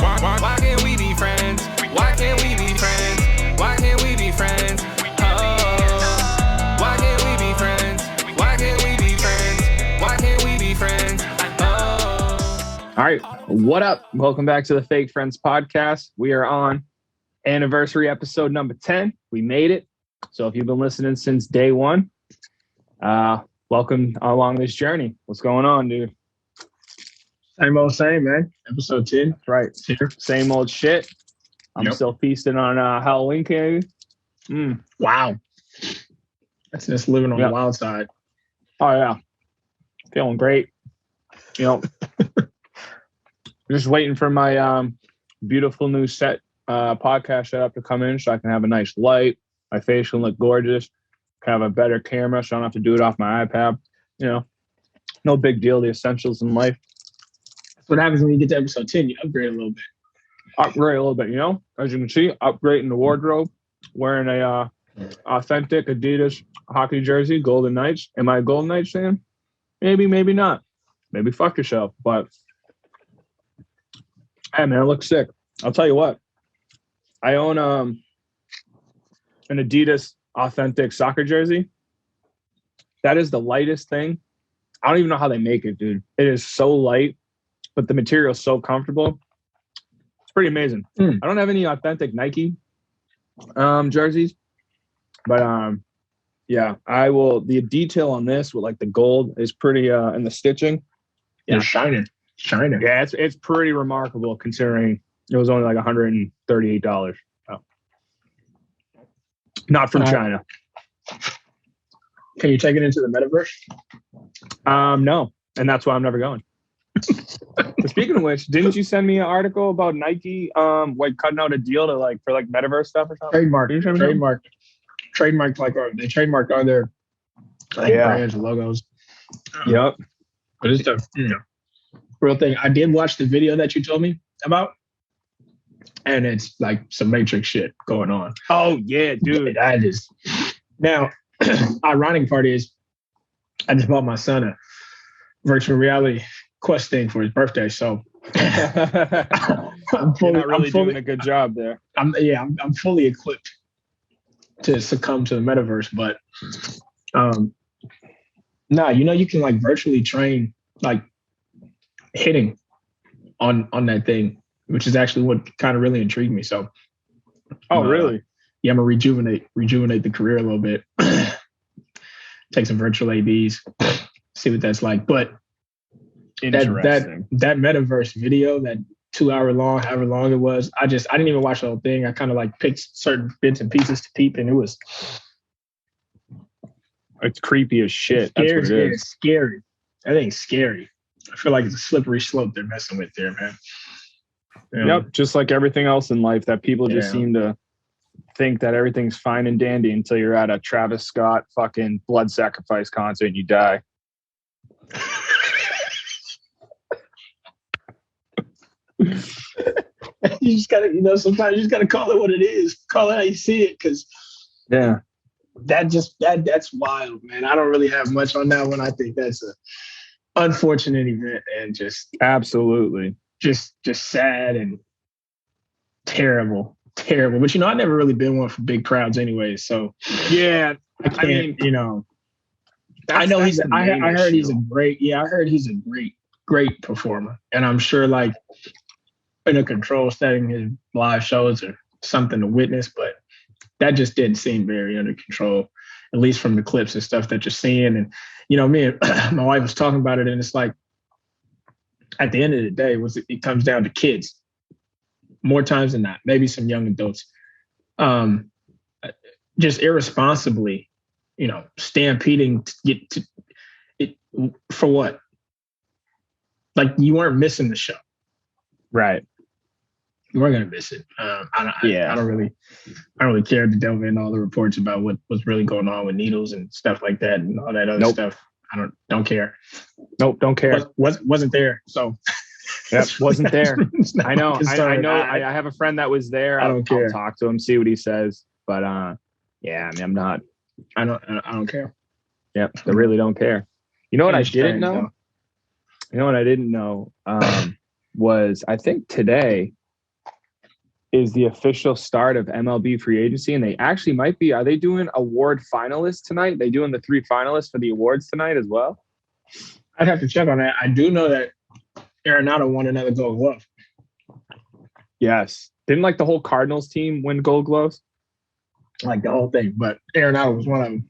Why can't we be friends? Why can't we be friends? Why can't we be friends? Oh, why can't we be friends? Why can't we be friends? Why can't we be friends? Oh. All right, what up? Welcome back to the Fake Friends podcast. We are on anniversary episode number 10. We made it. So if you've been listening since day one, welcome along this journey. What's going on, dude? Same old same, man. Episode 10. That's right. Here. Same old shit. I'm still feasting on Halloween candy. Wow. That's just living on the wild side. Oh, yeah. Feeling great. You know, just waiting for my beautiful new set podcast setup to come in so I can have a nice light. My face can look gorgeous. Can have a better camera so I don't have to do it off my iPad. You know, no big deal. The essentials in life. That's what happens when you get to episode 10. You upgrade a little bit. Upgrade a little bit, you know. As you can see, upgrading the wardrobe. Wearing a authentic Adidas hockey jersey, Golden Knights. Am I a Golden Knights fan? Maybe, maybe not. Maybe fuck yourself. But, hey, man, it looks sick. I'll tell you what. I own an Adidas authentic soccer jersey. That is the lightest thing. I don't even know how they make it, dude. It is so light, but the material is so comfortable. It's pretty amazing. I don't have any authentic Nike jerseys, but yeah, I will. The detail on this with like the gold is pretty, and the stitching, Yeah, shining. yeah, it's pretty remarkable considering it was only like $138. Oh. Not from China. Can you take it into the metaverse? No, and that's why I'm never going. But speaking of which, didn't you send me an article about Nike like cutting out a deal to like for like metaverse stuff or something? Trademarked like they trademarked all their brands and logos. Yep. But it's the real thing. I did watch the video that you told me about, and it's like some Matrix shit going on. Oh yeah, dude. I just now ironic part is I just bought my son a virtual reality Quest thing for his birthday, so I'm fully doing a good job there. I'm fully equipped to succumb to the metaverse, but you can like virtually train like hitting on that thing, which is actually what kind of really intrigued me. So really? Yeah, I'm gonna rejuvenate the career a little bit. Take some virtual ABs, see what that's like. But that metaverse video, that 2 hour long, however long it was, I didn't even watch the whole thing. I kind of like picked certain bits and pieces to peep, and it's creepy as shit. Scary, that's what it is. It's scary. I think it's scary. I feel like it's a slippery slope they're messing with there, man. Yep, just like everything else in life that people just seem to think that everything's fine and dandy until you're at a Travis Scott fucking blood sacrifice concert and you die. You just gotta, sometimes you just gotta call it what it is. Call it how you see it, because that's wild, man. I don't really have much on that one. I think that's a unfortunate event and just absolutely just sad and terrible. But I've never really been one for big crowds anyway. So yeah, I mean, I know I heard he's a great performer, and I'm sure like in a control setting, his live shows are something to witness, but that just didn't seem very under control, at least from the clips and stuff that you're seeing. And, me and my wife was talking about it, and it's like, at the end of the day, it comes down to kids more times than not, maybe some young adults, just irresponsibly, stampeding to get to it for what? Like, you weren't missing the show. Right. You weren't going to miss it. I don't really care to delve into all the reports about what was really going on with needles and stuff like that and all that other stuff. I don't care. Nope, don't care. Wasn't there. So Yep, wasn't there. I know. I I have a friend that was there. I don't care. I'll talk to him, see what he says. But yeah, I mean, I'm not. I don't care. Yep, I really don't care. You know what I didn't know? You know what I didn't know was I think today is the official start of MLB free agency, and they actually might be. Are they doing award finalists tonight? They doing the 3 finalists for the awards tonight as well? I'd have to check on that. I do know that Arenado won another Gold Glove. Yes. Didn't like the whole Cardinals team win Gold Gloves? Like the whole thing, but Arenado was one of them.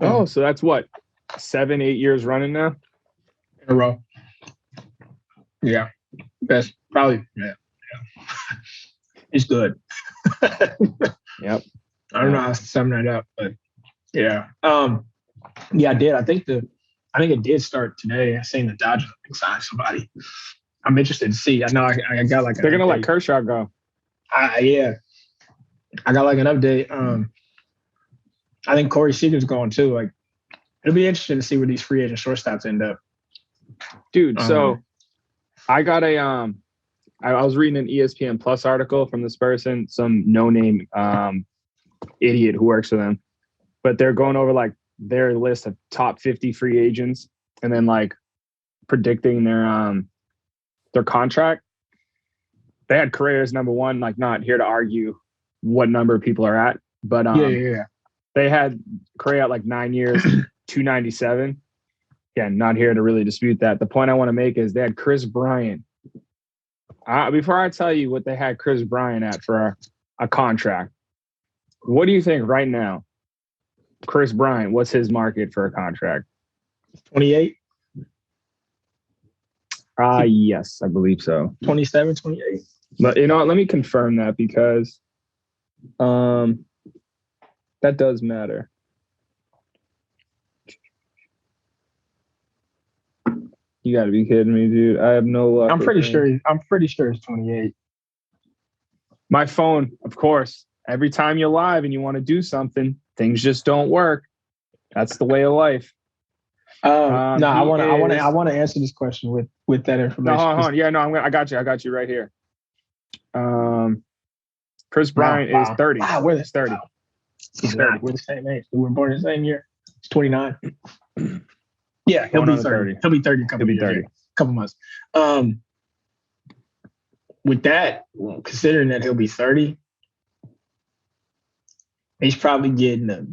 Oh, so that's what, 7-8 years running now in a row. Yeah, best probably. Yeah. It's good. Yep. I don't know how to sum that up, but yeah. Yeah, I did. I think it did start today. I seen the Dodgers sign somebody. I'm interested to see. I know I got like they're gonna let Kershaw go. Yeah. I got like an update. I think Corey Seager's going too. Like, it'll be interesting to see where these free agent shortstops end up. Dude, so I got I was reading an ESPN Plus article from this person, some no-name idiot who works for them. But they're going over like their list of top 50 free agents and then like predicting their contract. They had Correa as number 1, like not here to argue what number people are at, but yeah. They had Correa at like 9 years, 297. Again, not here to really dispute that. The point I want to make is they had Chris Bryant. Before I tell you what they had Chris Bryant at for a contract, what do you think right now? Chris Bryant, what's his market for a contract? 28? Yes, I believe so. 27, 28. But you know what? Let me confirm that because that does matter. You got to be kidding me, dude. I have no luck. I'm pretty sure it's 28. My phone, of course. Every time you're live and you want to do something, things just don't work. That's the way of life. I want to answer this question with that information. No, hold on. Yeah, no, I got you right here. Chris Bryant is 30. Wow, we're 30. Wow. He's 30. We're the same age. We were born in the same year. He's 29. Yeah, he'll be 30. He'll be 30 in a couple months. With that, considering that he'll be 30, he's probably getting a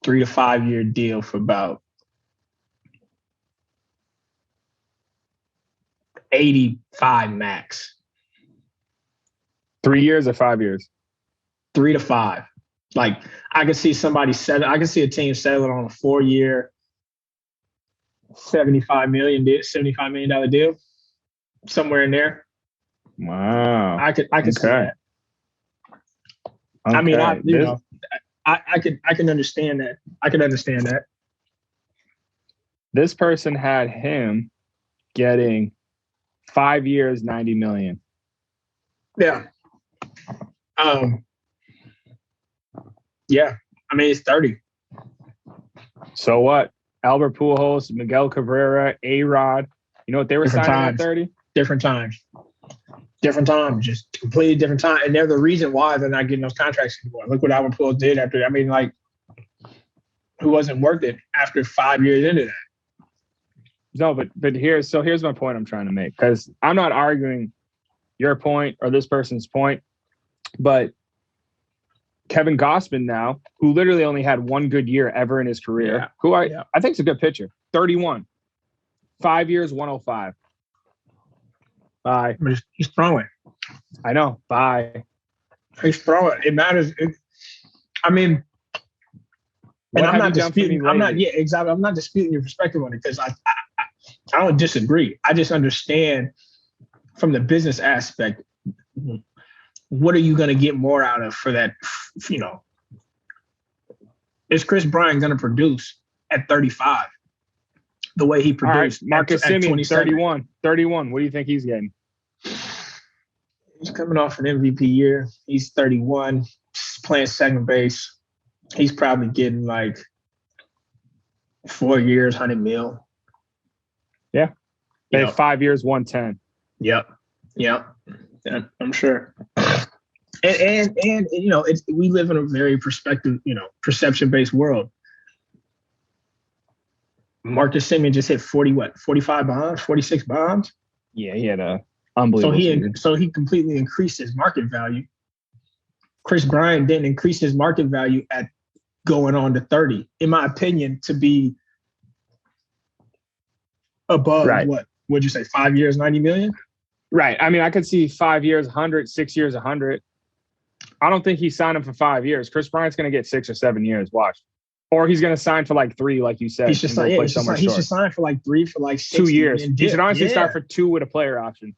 3 to 5 year deal for about 85 max. 3 years or 5 years? 3 to 5. Like, I could see a team settling on a 4-year, $75 million deal, somewhere in there. Wow. I could see that. Okay. I mean, I can understand that. I can understand that. This person had him getting 5 years, $90 million. Yeah. Yeah. I mean, it's 30. So what? Albert Pujols, Miguel Cabrera, A-Rod. You know what they were signing at 30? Different times. Just completely different time. And they're the reason why they're not getting those contracts anymore. Look what Albert Pujols did after. I mean, like, who wasn't worth it after 5 years into that? No, but here's my point I'm trying to make, because I'm not arguing your point or this person's point, but Kevin Gausman now, who literally only had one good year ever in his career, who I think is a good pitcher, 31, 5 years, 105. Bye. He's throwing. I know. Bye. He's throwing. It matters. I'm not disputing. I'm not disputing your perspective on it, because I don't disagree. I just understand from the business aspect. What are you going to get more out of for that? Is Chris Bryant going to produce at 35 the way he produced? Right, Marcus Semien, 31. 31. What do you think he's getting? He's coming off an MVP year. He's 31, playing second base. He's probably getting like 4 years, $100 million. Yeah. 5 years, 110. Yep. Yeah, I'm sure. And we live in a very perception-based world. Marcus Semien just hit 45 bombs, 46 bombs? Yeah, he had a unbelievable season. So he completely increased his market value. Chris Bryant didn't increase his market value at going on to 30, in my opinion, to be above what would you say, 5 years, 90 million? Right. I mean, I could see 5 years, 100, 6 years, 100. I don't think he signed him for 5 years. Chris Bryant's going to get 6 or 7 years. Watch. Or he's going to sign for like 3, like you said. He should sign for like 3 for like 2 years. He should honestly start for 2 with a player option.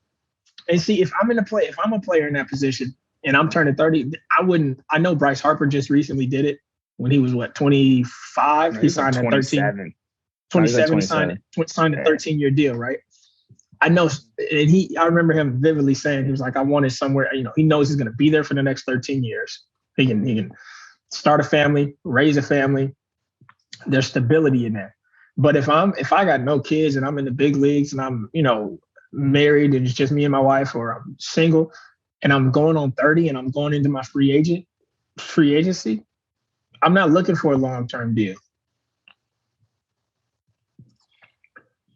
And see, if I'm a player in that position and I'm turning 30, I know Bryce Harper just recently did it when he was 25? He signed at 13. 27, he signed a 13-year deal, right? I know, and I remember him vividly saying, he was like, I wanted somewhere, he knows he's going to be there for the next 13 years. He can start a family, raise a family. There's stability in that. But if I got no kids and I'm in the big leagues and I'm, married and it's just me and my wife, or I'm single and I'm going on 30 and I'm going into my free agency, I'm not looking for a long-term deal.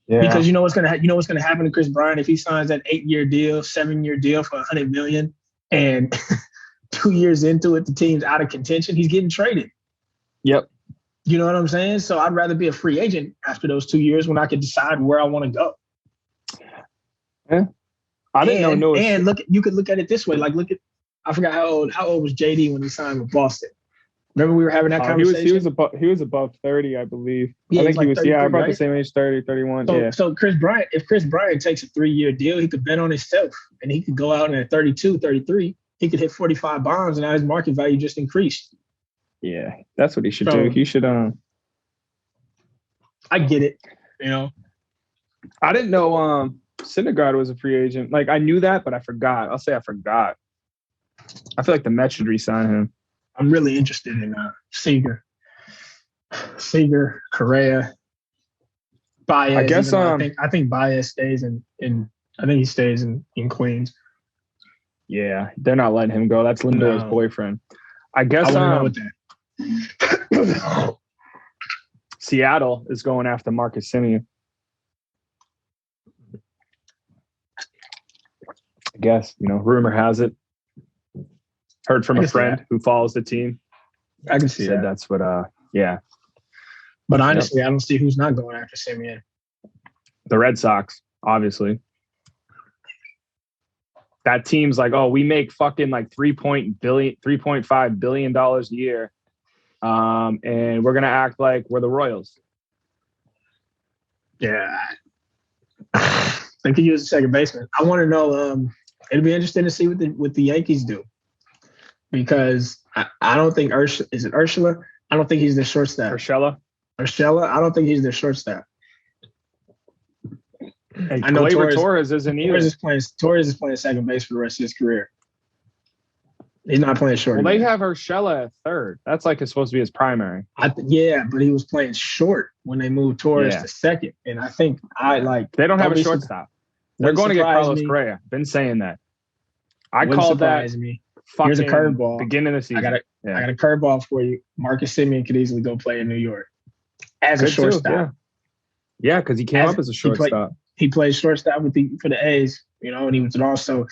Yeah. Because you know what's gonna happen to Chris Bryant if he signs that 8-year deal, 7-year deal for $100 million, and 2 years into it, the team's out of contention. He's getting traded. Yep. You know what I'm saying? So I'd rather be a free agent after those 2 years when I can decide where I want to go. Yeah. I didn't know. And you could look at it this way. Like, I forgot how old was JD when he signed with Boston. Remember we were having that conversation? He was above 30, I believe. Yeah, I think he was about right? the same age, 30, 31. So if Chris Bryant takes a 3-year deal, he could bet on himself and he could go out and at 32, 33, he could hit 45 bombs and now his market value just increased. Yeah, that's what he should do. He should I get it, I didn't know Syndergaard was a free agent. Like, I knew that, but I forgot. I'll say I forgot. I feel like the Mets should re-sign him. I'm really interested in Seager, Correa, Baez. I guess I think Baez stays in Queens. Yeah, they're not letting him go. That's Lindor's boyfriend. I guess Seattle is going after Marcus Semien. I guess, rumor has it. Heard from a friend who follows the team. I can see that. That's what, yeah. But honestly, I don't see who's not going after Semien. The Red Sox, obviously. That team's like, we make fucking like $3.5 billion a year. And we're going to act like we're the Royals. Yeah. They could use a second baseman. I want to know, it'll be interesting to see what the Yankees do. Because I don't think is it Urshela? I don't think he's the shortstop. Urshela? I don't think he's the shortstop. And I know Torres isn't either. Torres is playing second base for the rest of his career. He's not playing short. Well, they have Urshela at third. That's like it's supposed to be his primary. But he was playing short when they moved Torres to second. And I think they don't have a shortstop. They're going to get Carlos Correa. Been saying that. I called that. Here's a curveball. Beginning of the season. I got a curveball for you. Marcus Semien could easily go play in New York as a shortstop. Yeah, because he came up as a shortstop. He played shortstop for the A's, and he was also.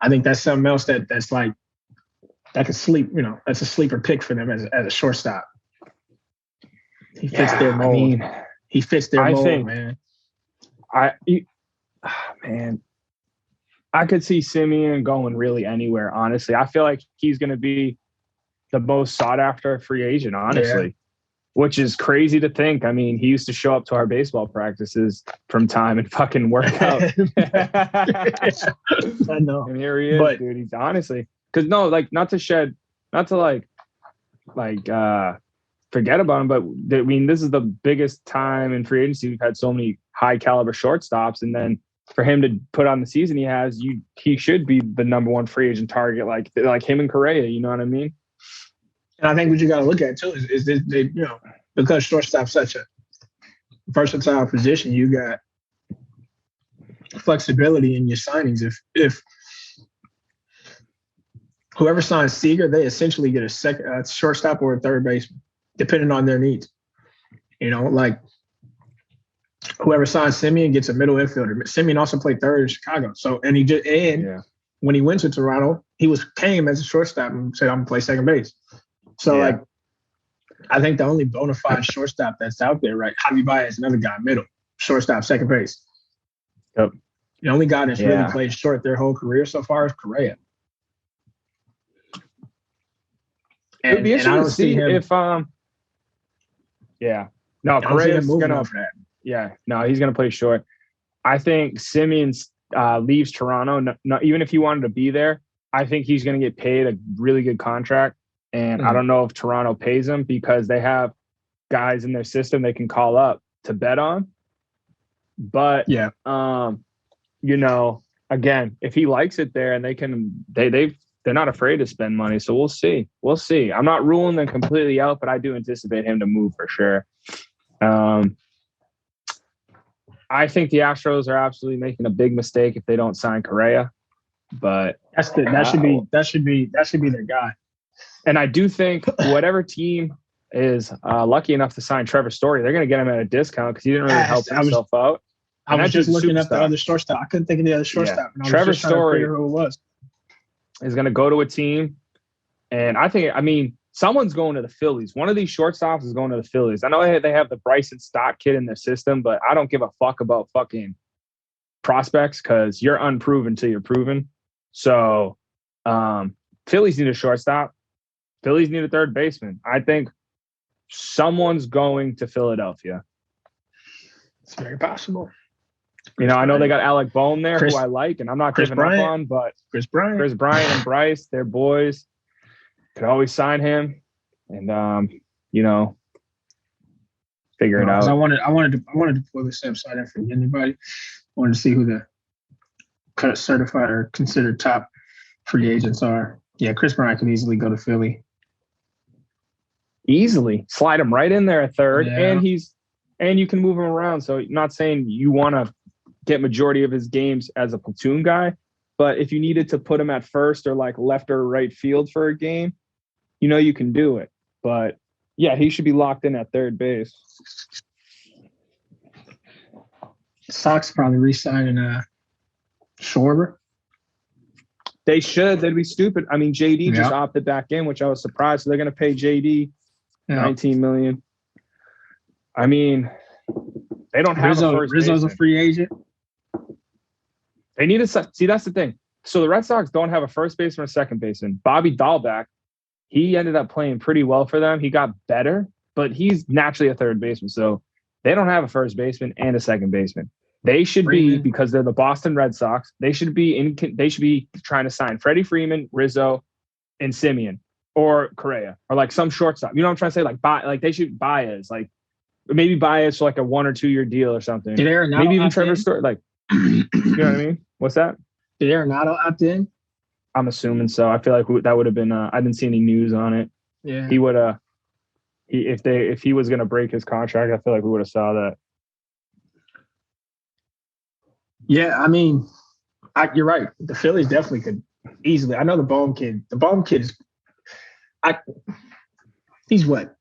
I think that's something else that's like that could sleep. That's a sleeper pick for them as a shortstop. He fits their mold. He fits their mold, man. I could see Semien going really anywhere, honestly. I feel like he's going to be the most sought-after free agent, honestly, which is crazy to think. I mean, he used to show up to our baseball practices from time and fucking work out. I know. And here he is, dude. He's honestly – because, not to forget about him, but, this is the biggest time in free agency. We've had so many high-caliber shortstops, and then – for him to put on the season he has, he should be the number one free agent target, like him and Correa. You know what I mean? And I think what you got to look at too is because shortstop's such a versatile position, you got flexibility in your signings. If whoever signs Seager, they essentially get a shortstop or a third baseman, depending on their needs. Whoever signs Semien gets a middle infielder. Semien also played third in Chicago. So, and when he went to Toronto, he came as a shortstop and said, "I'm gonna play second base." So like, I think the only bona fide shortstop that's out there, right? Javi Baez, another guy, middle shortstop, second base. Yep. The only guy that's really played short their whole career so far is Correa. It would be interesting to see if Correa's gonna he's gonna play short. I think Semien leaves Toronto. Even if he wanted to be there, I think he's gonna get paid a really good contract. And I don't know if Toronto pays him because they have guys in their system they can call up to bet on. But again, if he likes it there and they're not afraid to spend money. So we'll see. I'm not ruling them completely out, but I do anticipate him to move for sure. I think the Astros are absolutely making a big mistake if they don't sign Correa. But that should be their guy. And I do think whatever team is lucky enough to sign Trevor Story, they're going to get him at a discount because he didn't really help himself out. I was just looking up the other shortstop. I couldn't think of the other shortstop. Yeah. Trevor Story is going to go to a team. And someone's going to the Phillies. One of these shortstops is going to the Phillies. I know they have the Bryson Stott kid in their system, but I don't give a fuck about fucking prospects because you're unproven till you're proven. So Phillies need a shortstop. Phillies need a third baseman. I think someone's going to Philadelphia. It's very possible. I know they got Alec Bohm there, who I like, and I'm not giving up on, but Chris Bryant and Bryce, they're boys. Could always sign him, and figure it out. I wanted to pull this up so I didn't forget anybody. I wanted to see who the kind of certified or considered top free agents are. Yeah, Chris Bryant can easily go to Philly. Easily slide him right in there at third, and you can move him around. So, not saying you want to get majority of his games as a platoon guy, but if you needed to put him at first or like left or right field for a game, you can do it. But yeah, he should be locked in at third base. Sox probably re-signing Schwarber. They should. They'd be stupid. I mean, JD just opted back in, which I was surprised. So they're going to pay JD $19 million. I mean, they don't have a first Rizzo's baseman. A free agent. They need see, that's the thing. So the Red Sox don't have a first baseman or second baseman. Bobby Dahlbeck, he ended up playing pretty well for them. He got better, but he's naturally a third baseman. So they don't have a first baseman and a second baseman. They should be, because they're the Boston Red Sox, they should be trying to sign Freddie Freeman, Rizzo, and Semien or Correa or like some shortstop. You know what I'm trying to say? Like they should Baez, like maybe Baez for like a 1 or 2 year deal or something. Did Arenado maybe even Trevor Story, like you know what I mean? What's that? Did Arenado opt in? I'm assuming so. I feel like that would have been. I didn't see any news on it. Yeah, he would. If he was going to break his contract, I feel like we would have saw that. Yeah, I mean, you're right. The Phillies definitely could easily. I know the Bohm kid. The Bohm kid is. He's what?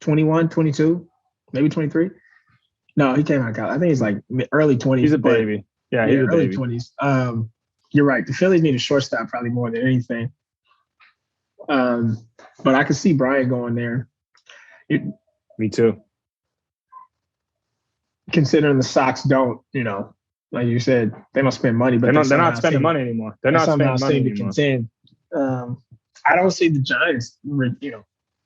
21, 22, maybe 23. No, he came out of college. I think he's like early 20s. He's a baby. Yeah, he's a early baby. 20s. You're right. The Phillies need a shortstop probably more than anything. But I could see Bryant going there. Me too. Considering the Sox don't, like you said, they don't spend money, but they're not spending money anymore. They're not spending money anymore. Contend. I don't see the Giants,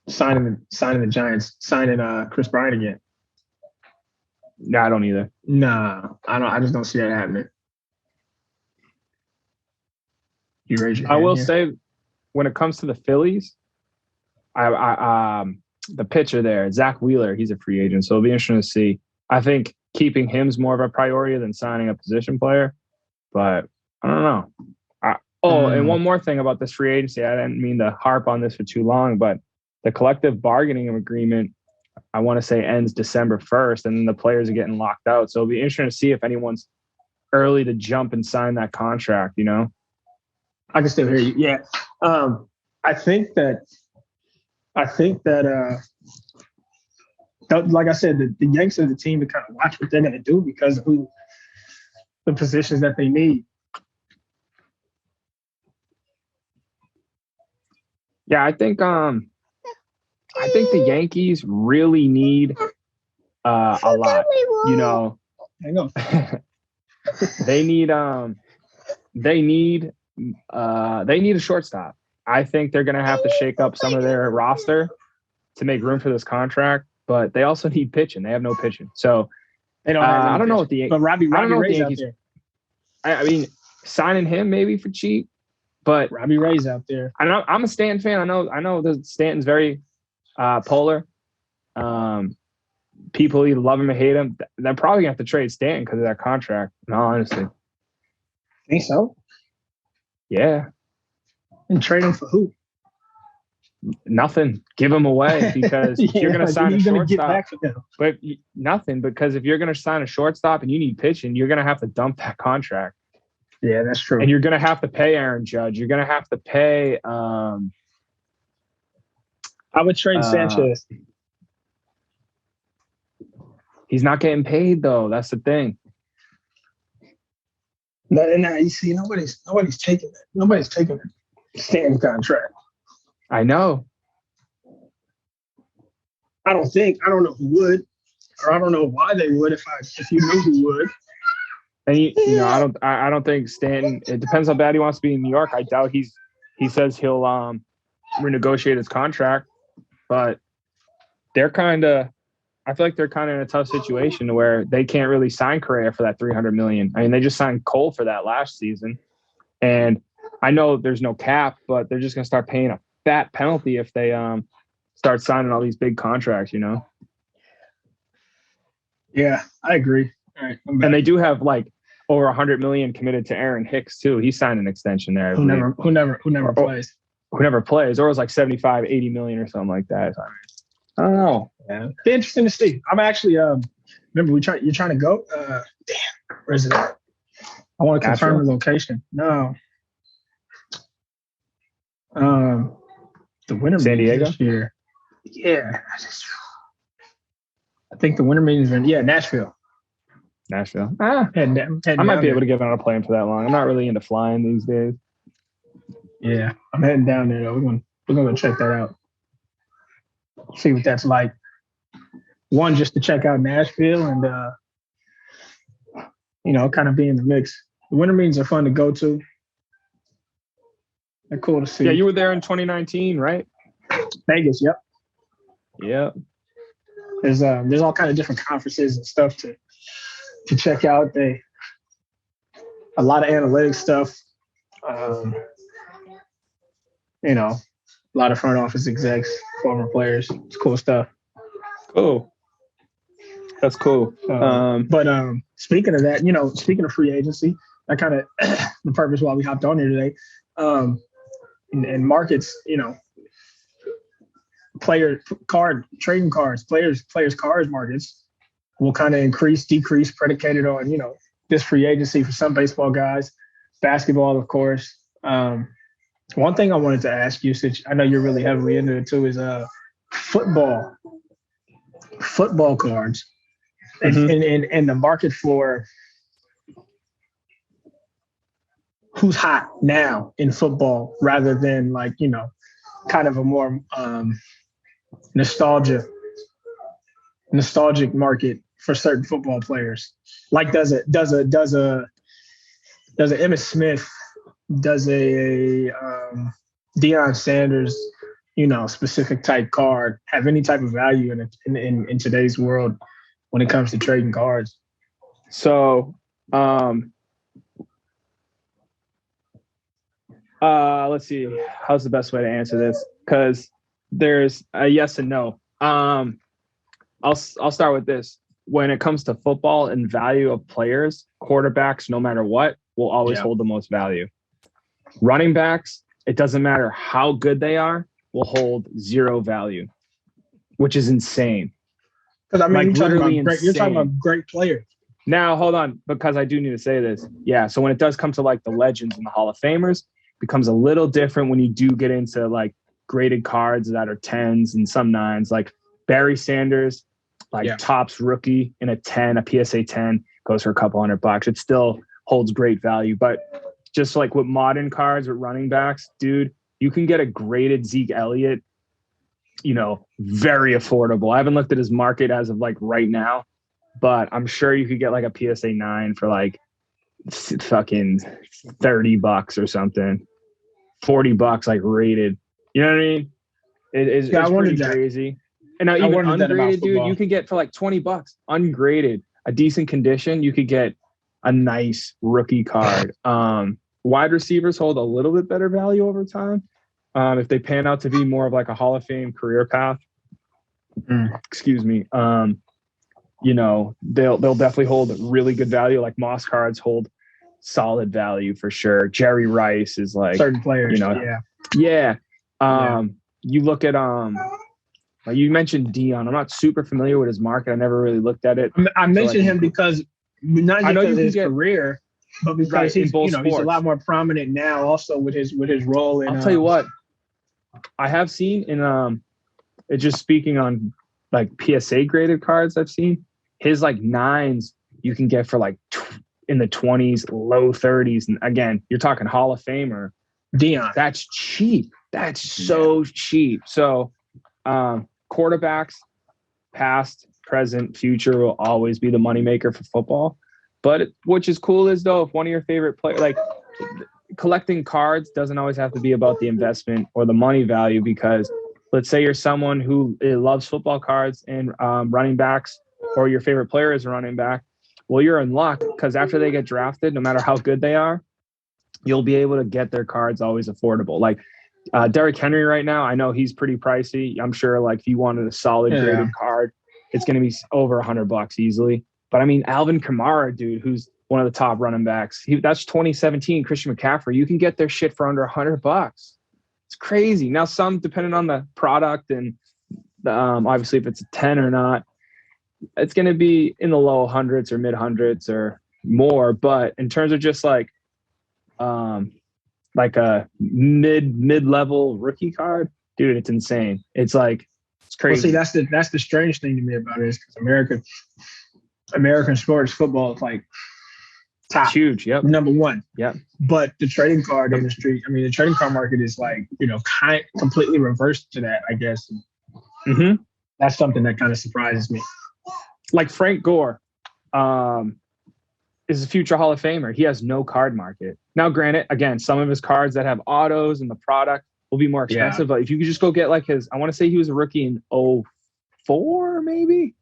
signing the Giants, signing Chris Bryant again. No, I don't either. Nah, I don't. I just don't see that happening. You raise your hand. I will here. say, when it comes to the Phillies, the pitcher there, Zach Wheeler, he's a free agent, so it'll be interesting to see. I think keeping him is more of a priority than signing a position player, but I don't know. And one more thing about this free agency, I didn't mean to harp on this for too long, but the collective bargaining agreement, I want to say, ends December 1st, and then the players are getting locked out. So it'll be interesting to see if anyone's early to jump and sign that contract, I can still hear you. Yeah. I think that like I said, the Yanks are the team to kind of watch what they're going to do because of the positions that they need. Yeah, I think the Yankees really need a lot. You know, Hang on. they need a shortstop. I think they're going to have to shake up some of their roster to make room for this contract, but they also need pitching. They have no pitching. So They don't have I don't know what the but Robbie Ray's out there. I mean, signing him maybe for cheap, but Robbie Ray's out there. I'm a Stanton fan. I know that Stanton's very polar. People either love him or hate him. They're probably gonna have to trade Stanton because of that contract. In all honesty, Think so? Yeah. And trade him for who? Nothing. Give him away because if you're going to sign a shortstop, but nothing, because if you're going to sign a shortstop and you need pitching, you're going to have to dump that contract. Yeah, that's true. And you're going to have to pay Aaron Judge. You're going to have to pay. I would trade Sanchez. He's not getting paid though. That's the thing. No, you see, nobody's taking it. Nobody's taking the Stanton contract. I know. I don't know who would, or I don't know why they would if you knew who would. And you know, I don't think Stanton. It depends how bad he wants to be in New York. I doubt he says he'll renegotiate his contract, but they're I feel like they're kind of in a tough situation where they can't really sign Correa for that $300 million. I mean, they just signed Cole for that last season, and I know there's no cap, but they're just going to start paying a fat penalty if they start signing all these big contracts. You know? Yeah, I agree. All right, and they do have like over $100 million committed to Aaron Hicks too. He signed an extension there. Who never plays. Who never plays, or it was like 75, 80 million or something like that. I don't know. Yeah, it's interesting to see. I'm actually remember you're trying to go. Damn, where is it at? I want to confirm the location. No. The winter San Diego this year. Yeah. I think the winter meetings are Nashville. I might be able to get on a plane for that long. I'm not really into flying these days. Yeah, I'm heading down there though. We're gonna check that out. See what that's like. One, just to check out Nashville and kind of be in the mix. The winter meetings are fun to go to. They're cool to see. Yeah, you were there in 2019, right? Vegas, yep. Yeah. There's all kind of different conferences and stuff to check out. A lot of analytics stuff. A lot of front office execs, former players. It's cool stuff. Cool. That's cool. But speaking of that, speaking of free agency, that kind of the purpose why we hopped on here today. And markets, trading cards, players cards markets will kind of increase, decrease, predicated on, this free agency for some baseball guys, basketball, of course. One thing I wanted to ask you, since I know you're really heavily into it too, is football cards, and the market for who's hot now in football, rather than kind of a more nostalgic market for certain football players. Like does a Emmitt Smith, does a Deion Sanders, specific type card have any type of value in today's world when it comes to trading cards? So, let's see. How's the best way to answer this? Because there's a yes and no. I'll start with this. When it comes to football and value of players, quarterbacks, no matter what, will always hold the most value. Running backs, it doesn't matter how good they are, will hold zero value, which is insane. Because you're talking about great players. Now, hold on, because I do need to say this. Yeah, so when it does come to the legends and the Hall of Famers, it becomes a little different when you do get into graded cards that are 10s and some 9s, like Barry Sanders, Topps rookie in a 10, a PSA 10 goes for a couple $100. It still holds great value, but just with modern cards with running backs, dude, you can get a graded Zeke Elliott, very affordable. I haven't looked at his market as of like right now, but I'm sure you could get like a PSA 9 for like fucking $30 or something, $40 like rated. You know what I mean? It's pretty crazy. And now even ungraded, dude, you can get for like $20 ungraded, a decent condition. You could get a nice rookie card. Wide receivers hold a little bit better value over time. If they pan out to be more of like a Hall of Fame career path, excuse me, they'll definitely hold really good value. Like Moss cards hold solid value for sure. Jerry Rice is like certain players. Yeah. You look at you mentioned Dion. I'm not super familiar with his market. I never really looked at it. I mentioned him because not just because of his career, but because he's he's a lot more prominent now. Also with his role in. I'll tell you what, I have seen in it just speaking on like PSA graded cards. I've seen his like 9s you can get for like in the 20s, low 30s, and again, you're talking Hall of Famer Dion. That's cheap. That's so cheap. So quarterbacks, past, present, future will always be the moneymaker for football. But which is cool is though, if one of your favorite players, like collecting cards doesn't always have to be about the investment or the money value, because let's say you're someone who loves football cards and running backs, or your favorite player is a running back. Well, you're in luck because after they get drafted, no matter how good they are, you'll be able to get their cards always affordable. Like Derrick Henry right now, I know he's pretty pricey. I'm sure like if you wanted a solid graded card, it's going to be over $100 easily. But I mean, Alvin Kamara, dude, who's one of the top running backs, that's 2017 Christian McCaffrey. You can get their shit for under $100. It's crazy. Now, some depending on the product and obviously if it's a 10 or not, it's going to be in the low hundreds or mid hundreds or more. But in terms of just like a mid-level rookie card, dude, it's insane. It's like, it's crazy. Well, see, that's the strange thing to me about it is because American sports football is like top, it's huge. Yep. Number one. Yep. But the trading card industry, I mean, the trading card market is like, completely reversed to that, I guess. Mm-hmm. That's something that kind of surprises me. Like Frank Gore is a future Hall of Famer. He has no card market. Now, granted, again, some of his cards that have autos and the product will be more expensive. But if you could just go get like I want to say he was a rookie in 2004, maybe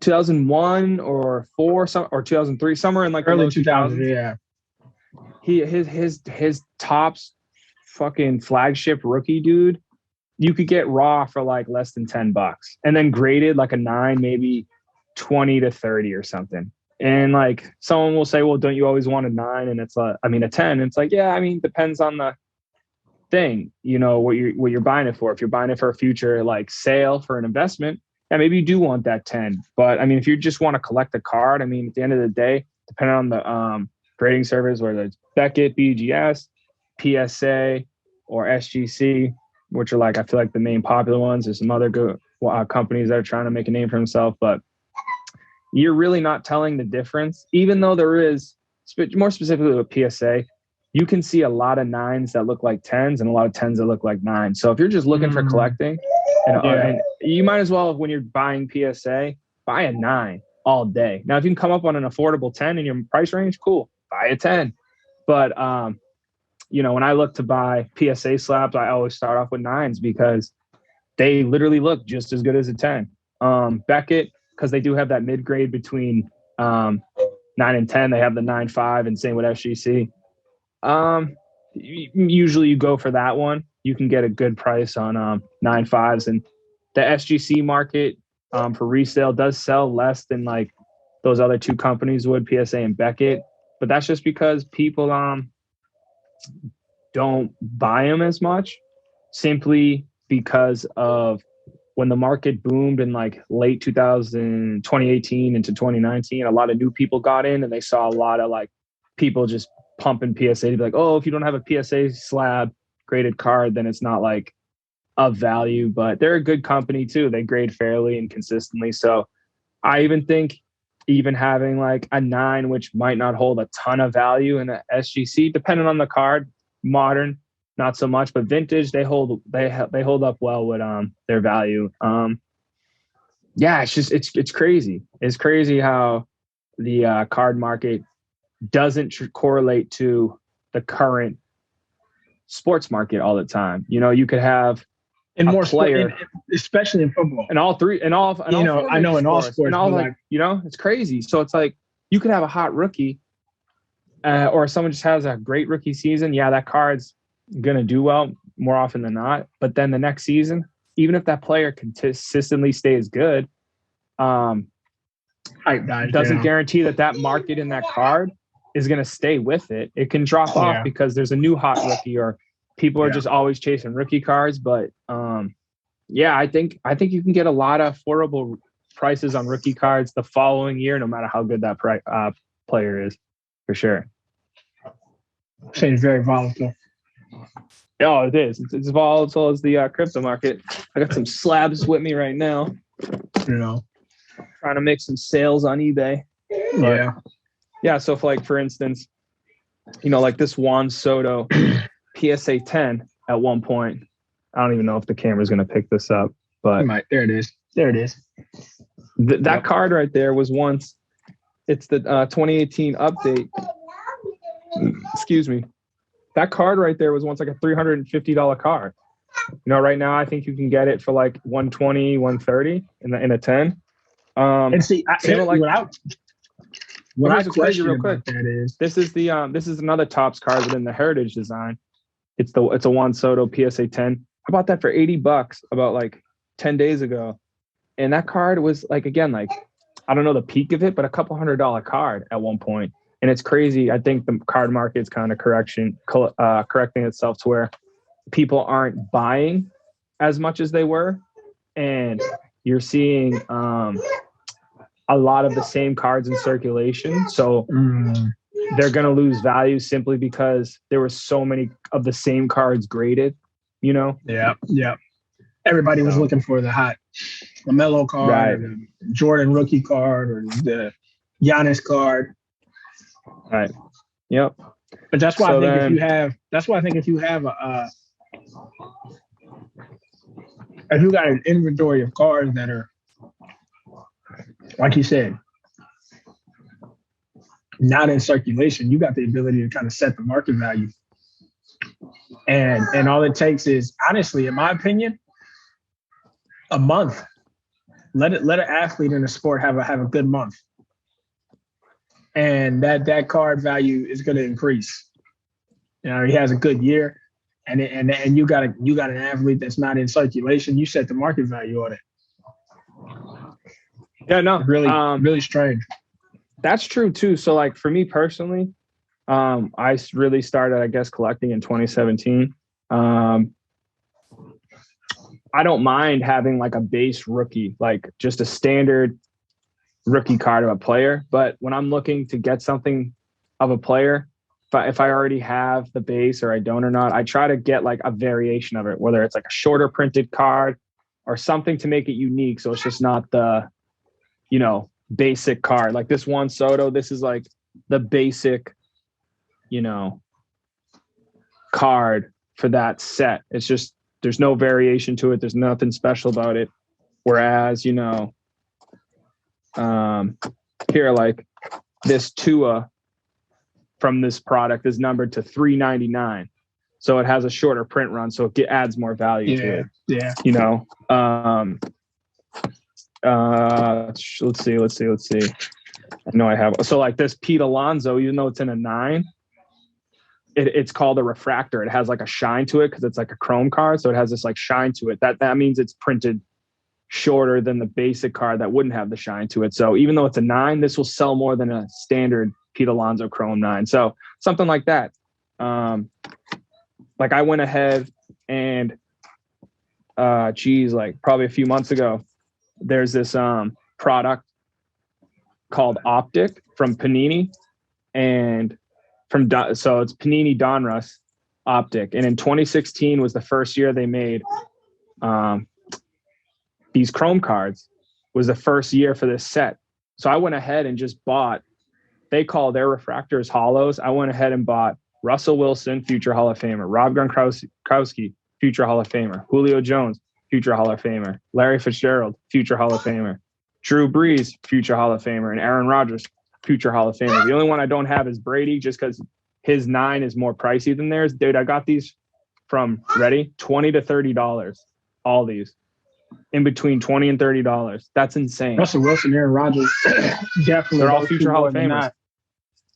2001 or 4, or 2003, somewhere in like early 2000s. Yeah. His tops fucking flagship rookie, dude, you could get raw for like less than $10, and then graded like a 9, maybe 20 to 30 or something. And like someone will say, well, don't you always want a 9? And it's a 10. It's like, yeah, I mean, depends on the thing, what you're buying it for. If you're buying it for a future like sale for an investment, yeah, maybe you do want that 10. But I mean, if you just want to collect a card, I mean, at the end of the day, depending on the grading service, whether it's Beckett, BGS, PSA, or SGC, which are like, I feel like the main popular ones. There's some other good companies that are trying to make a name for themselves, but you're really not telling the difference, even though there is, more specifically with PSA, you can see a lot of 9s that look like 10s and a lot of 10s that look like 9s. So if you're just looking for collecting, and you might as well, when you're buying PSA, buy a 9 all day. Now, if you can come up on an affordable 10 in your price range, cool, buy a 10. But, when I look to buy PSA slabs, I always start off with 9s because they literally look just as good as a 10. Beckett, because they do have that mid-grade between 9 and 10. They have the 9.5, and same with SGC. Usually you go for that one. You can get a good price on 9.5s. And the SGC market for resale does sell less than like those other two companies would, PSA and Beckett. But that's just because people don't buy them as much, simply because of when the market boomed in like late 2018 into 2019, a lot of new people got in and they saw a lot of like people just pumping PSA to be like, oh, if you don't have a PSA slab graded card, then it's not like of value. But they're a good company too. They grade fairly and consistently. So I even think even having like a 9, which might not hold a ton of value in the SGC, depending on the card, modern, not so much. But vintage, they hold up well with their value. Yeah, it's crazy. It's crazy how the card market doesn't correlate to the current sports market all the time. You know, you could have and more player, especially in football, and all three, and all you know, I know in all sports, and all like you know, it's crazy. So it's like you could have a hot rookie, or someone just has a great rookie season. Yeah, that card's gonna do well more often than not. But then the next season, even if that player consistently stays good, doesn't guarantee that market in that card is going to stay with it. It can drop off because there's a new hot rookie, or people are just always chasing rookie cards. But I think you can get a lot of affordable prices on rookie cards the following year, no matter how good that player is, for sure. Seems very volatile. Oh, it is. It's volatile as the crypto market. I got some slabs with me right now. You know, trying to make some sales on eBay. Yeah. So, for instance, you know, like this Juan Soto PSA 10 at one point. I don't even know if the camera's going to pick this up, but there it is. There it is. That card right there was once. It's the 2018 update. Excuse me. That card right there was once like a $350 card. You know, right now I think you can get it for like $120, $130 in a 10. And see, what I question real quick that is this is another Topps card within the Heritage design. It's a Juan Soto PSA 10. I bought that for $80 about like 10 days ago, and that card was like, again, like I don't know the peak of it, but a couple $100 card at one point. And it's crazy. I think the card market's kind of correcting itself to where people aren't buying as much as they were, and you're seeing a lot of the same cards in circulation. So they're going to lose value simply because there were so many of the same cards graded, you know? Yeah. Everybody was looking for the hot LaMelo card, or the Jordan rookie card, or the Giannis card. Right. Yep. But that's why I think if you have if you got an inventory of cards that are, like you said, not in circulation, you got the ability to kind of set the market value. And all it takes is, honestly, in my opinion, a month. Let an athlete in a sport have a good month. And that card value is going to increase. You know, he has a good year, and you got an athlete that's not in circulation. You set the market value on it. Yeah, no, really strange. That's true too. So, like for me personally, I really started, I guess, collecting in 2017. I don't mind having like a base rookie, like just a standard rookie card of a player. But when I'm looking to get something of a player, if I already have the base or I don't or not, I try to get like a variation of it, whether it's like a shorter printed card or something to make it unique. So it's just not the, you know, basic card. Like this Juan Soto, this is like the basic, you know, card for that set. It's just, there's no variation to it. There's nothing special about it. Whereas, you know, here, like this Tua from this product is numbered to 399. So it has a shorter print run. So it adds more value to it. Yeah. You know, let's see. I know I have. So like this Pete Alonso, even though it's in a 9, it's called a refractor. It has like a shine to it because it's like a chrome card. So it has this like shine to it. That means it's printed shorter than the basic card that wouldn't have the shine to it. So even though it's a 9, this will sell more than a standard Pete Alonso Chrome 9. So something like that. Like I went ahead and like probably a few months ago, there's this product called Optic from Panini, and so it's Panini Donruss Optic. And in 2016 was the first year they made these Chrome cards. Was the first year for this set. So I went ahead and just bought, they call their refractors hollows. I went ahead and bought Russell Wilson, future Hall of Famer. Rob Gronkowski, future Hall of Famer. Julio Jones, future Hall of Famer. Larry Fitzgerald, future Hall of Famer. Drew Brees, future Hall of Famer. And Aaron Rodgers, future Hall of Famer. The only one I don't have is Brady, just because his 9 is more pricey than theirs. Dude, I got these from, ready? $20 to $30. All these. In between $20 and $30. That's insane. Russell Wilson, Aaron Rodgers, definitely. They're all future Hall of Famers.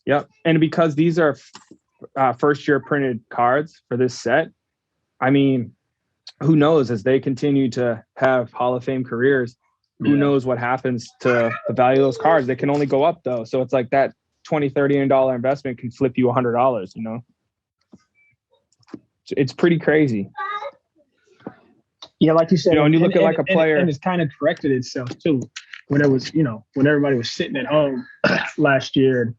Yep. And because these are first-year printed cards for this set, I mean, who knows? As they continue to have Hall of Fame careers, who knows what happens to the value of those cards? They can only go up, though. So it's like that $20, $30 investment can flip you $100, you know? It's pretty crazy. Yeah, like you said, you know, when you look at like a player, and it's kind of corrected itself too. When it was, you know, when everybody was sitting at home last year,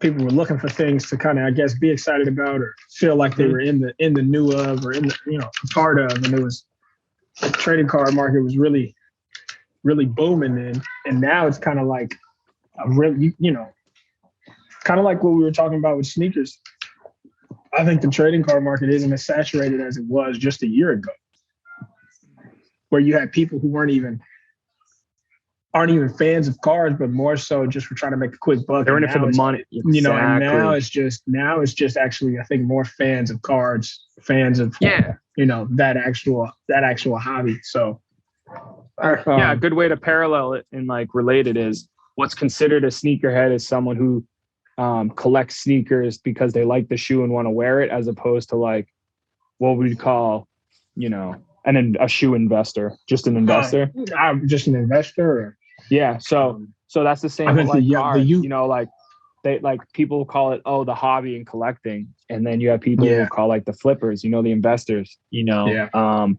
people were looking for things to kind of, I guess, be excited about or feel like they were in the new of or in the, you know, a part of. And it was, the trading card market was really booming then. And now it's kind of like a really, you know, kind of like what we were talking about with sneakers. I think the trading card market isn't as saturated as it was just a year ago, where you had people who aren't even fans of cards, but more so just for trying to make a quick buck. They're in it for the money, you know. And now it's just actually, I think, more fans of cards, fans of you know, that actual hobby. So a good way to parallel it and like relate it is what's considered a sneakerhead is someone who collects sneakers because they like the shoe and want to wear it, as opposed to like what we'd call, you know, a shoe investor, just an investor. I'm just an investor. Yeah. So that's the same. With like cards, you know, like they like people call it, the hobby and collecting. And then you have people who call like the flippers, you know, the investors, you know,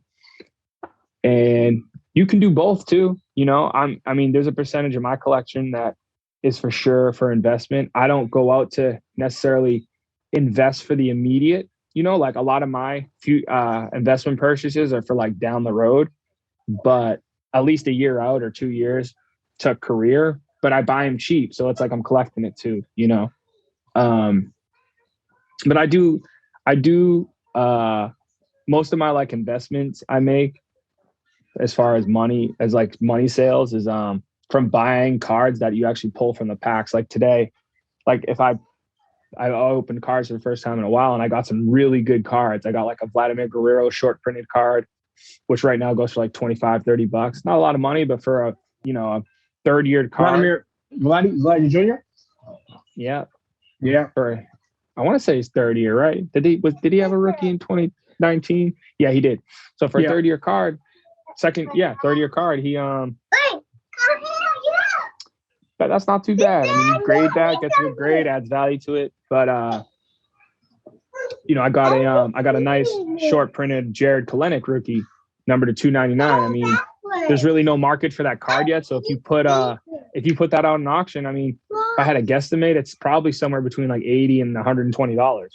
and you can do both too. You know, I mean, there's a percentage of my collection that is for sure for investment. I don't go out to necessarily invest for the immediate. You know, like a lot of my investment purchases are for like down the road, but at least a year out or 2 years to career, but I buy them cheap. So it's like I'm collecting it too, you know? But I do most of my like investments I make as far as money sales is from buying cards that you actually pull from the packs. Like today, like if I opened cards for the first time in a while and I got some really good cards. I got like a Vladimir Guerrero short printed card, which right now goes for like $25-$30. Not a lot of money, but for a third year card. Vladimir Jr.? Yeah. Yeah. I want to say he's third year, right? Did he have a rookie in 2019? Yeah, he did. So for a third year card, third year card, he but that's not too bad. I mean, you grade that, gets a good grade, adds value to it. But you know, I got a nice short printed Jared Kalenic rookie, number to 299. I mean, there's really no market for that card yet. So if you put that out in auction, I mean, if I had a guesstimate, it's probably somewhere between like $80 and $120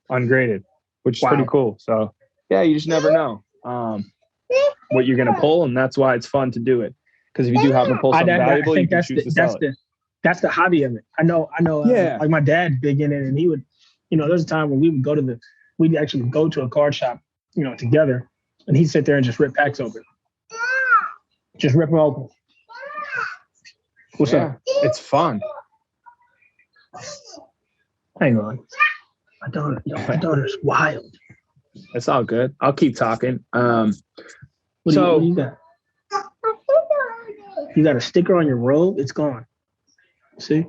ungraded, which is pretty cool. So yeah, you just never know what you're gonna pull, and that's why it's fun to do it. Because if you do happen to pull something valuable, you can choose to sell it. That's the hobby of it. I know. Like my dad's big in it, and he would, you know, there's a time when we'd actually go to a card shop, you know, together, and he'd sit there and just rip packs open. Just rip them open. What's up? It's fun. Hang on. My daughter's wild. It's all good. I'll keep talking. What do you got? You got a sticker on your robe? It's gone. See?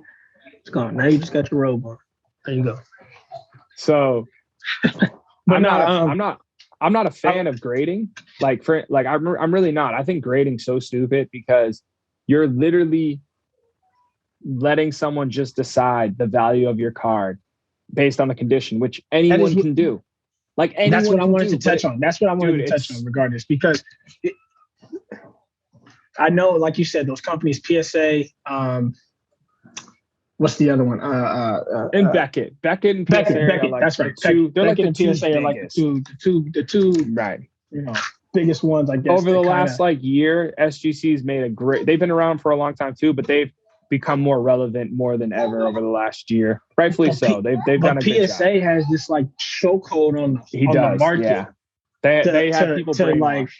It's gone. Now you just got your robe on. There you go. So I'm not a fan of grading. I'm really not. I think grading's so stupid because you're literally letting someone just decide the value of your card based on the condition, which anyone can do. Like anyone. That's what I wanted to touch on. That's what I wanted to touch on regardless, because I know, like you said, those companies, PSA, what's the other one? And Beckett. Beckett and PSA. Beckett, that's right. They're like the PSA are like the two right. You know, biggest ones, I guess. Over the last year, SGC's made they've been around for a long time too, but they've become more relevant more than ever over the last year. Rightfully so. They've done a good job. PSA has this like chokehold on the market. Yeah. They have people brainwashed.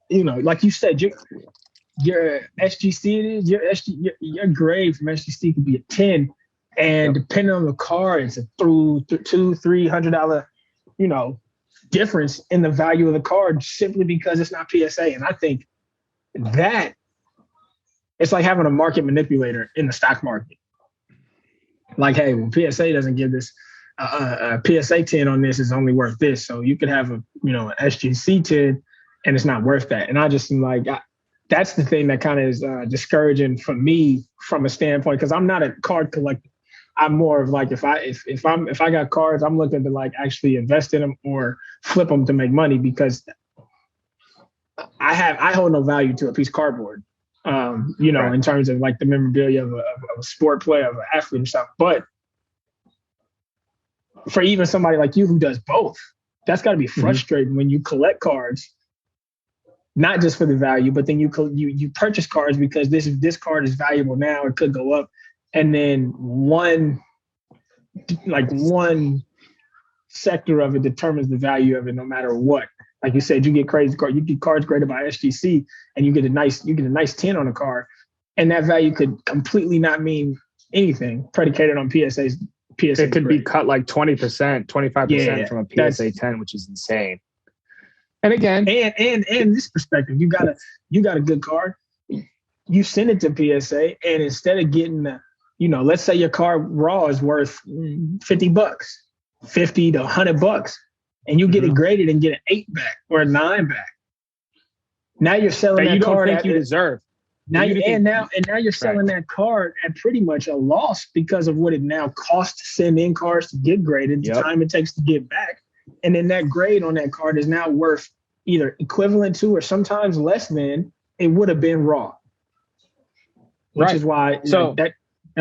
Like you said, your SGC your grade from SGC could be a 10, and depending on the car, it's a $200-$300 difference in the value of the card simply because it's not PSA. And I think that it's like having a market manipulator in the stock market. Like, hey, well, PSA doesn't give this a PSA 10 on this is only worth this, so you could have an SGC 10 and it's not worth that. And I just am like, that's the thing that kind of is discouraging for me from a standpoint, because I'm not a card collector. I'm more of like, if I got cards, I'm looking to like actually invest in them or flip them to make money, because I hold no value to a piece of cardboard, right, in terms of like the memorabilia of a sport player, of an athlete and stuff. But for even somebody like you who does both, that's got to be frustrating when you collect cards, not just for the value, but then you purchase cards because this card is valuable now, it could go up. And then one sector of it determines the value of it, no matter what. Like you said, you get crazy cards. You get cards graded by SGC, and you get a nice 10 on a card, and that value could completely not mean anything predicated on PSA. It could be cut like 20%, 25% from a PSA 10, which is insane. And again, and this perspective, you got a good card. You send it to PSA, and instead of getting let's say your card raw is worth $50, $50 to $100, and you get it graded and get an 8 back or a 9 back. Now you're selling that card you deserve. Now you're selling that card at pretty much a loss because of what it now costs to send in cards to get graded, the time it takes to get back. And then that grade on that card is now worth either equivalent to or sometimes less than it would have been raw. Which is why that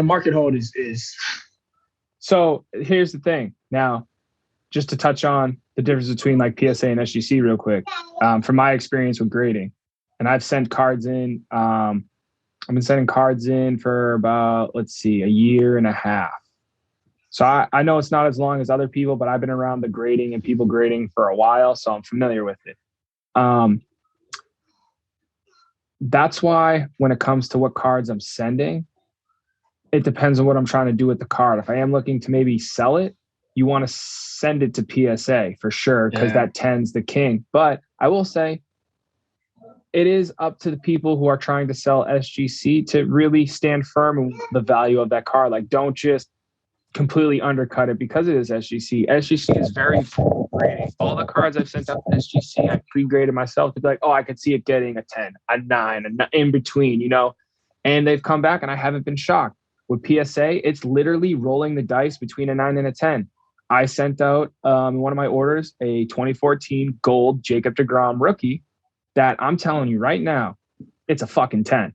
market hold is. So here's the thing. Now, just to touch on the difference between like PSA and SGC real quick, from my experience with grading, and I've sent cards in. I've been sending cards in for about, a year and a half. So I know it's not as long as other people, but I've been around the grading and people grading for a while, so I'm familiar with it. That's why when it comes to what cards I'm sending, it depends on what I'm trying to do with the card. If I am looking to maybe sell it, you want to send it to PSA for sure, because that 10's the king. But I will say it is up to the people who are trying to sell SGC to really stand firm in the value of that card. Like, don't just completely undercut it because it is SGC. SGC is very full grading. All the cards I've sent out to SGC, I pre-graded myself to be like, oh, I could see it getting a 10, a 9, in between, and they've come back and I haven't been shocked. With PSA, it's literally rolling the dice between a 9 and a 10. I sent out in one of my orders a 2014 gold Jacob deGrom rookie that I'm telling you right now, it's a fucking 10.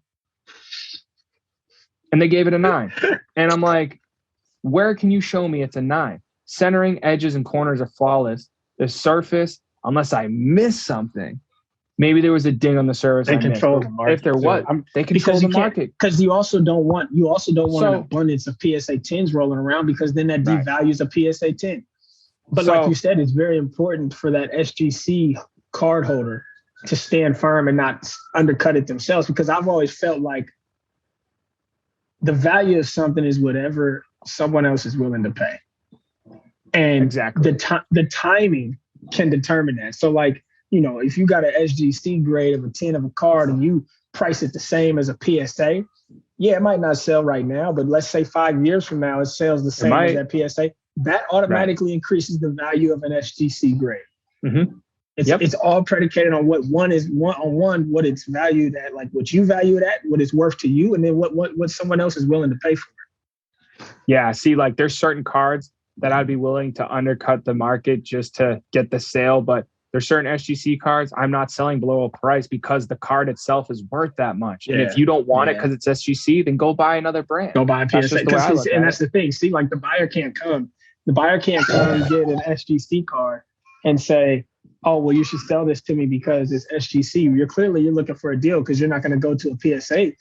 And they gave it a 9. And I'm like, where can you show me it's a 9? Centering, edges, and corners are flawless. The surface, unless I miss something, maybe there was a ding on the surface. They control the market. If there was, they control the market. Because you also don't want an abundance of PSA 10s rolling around, because then that devalues a PSA 10. But like you said, it's very important for that SGC card holder to stand firm and not undercut it themselves, because I've always felt like the value of something is whatever someone else is willing to pay. And the timing can determine that. So like, if you got an SGC grade of a 10 of a card and you price it the same as a PSA, it might not sell right now, but let's say 5 years from now, it sells the same as that PSA. That automatically increases the value of an SGC grade. Mm-hmm. It's all predicated on what what it's valued at, like what you value it at, what it's worth to you, and then what someone else is willing to pay for it. Yeah, see, like there's certain cards that I'd be willing to undercut the market just to get the sale, but there's certain SGC cards I'm not selling below a price because the card itself is worth that much. And if you don't want it because it's SGC, then go buy another brand. Go buy a PSA. And that's the thing. See, like the buyer can't come and get an SGC card and say, oh, well, you should sell this to me because it's SGC. You're looking for a deal because you're not going to go to a PSA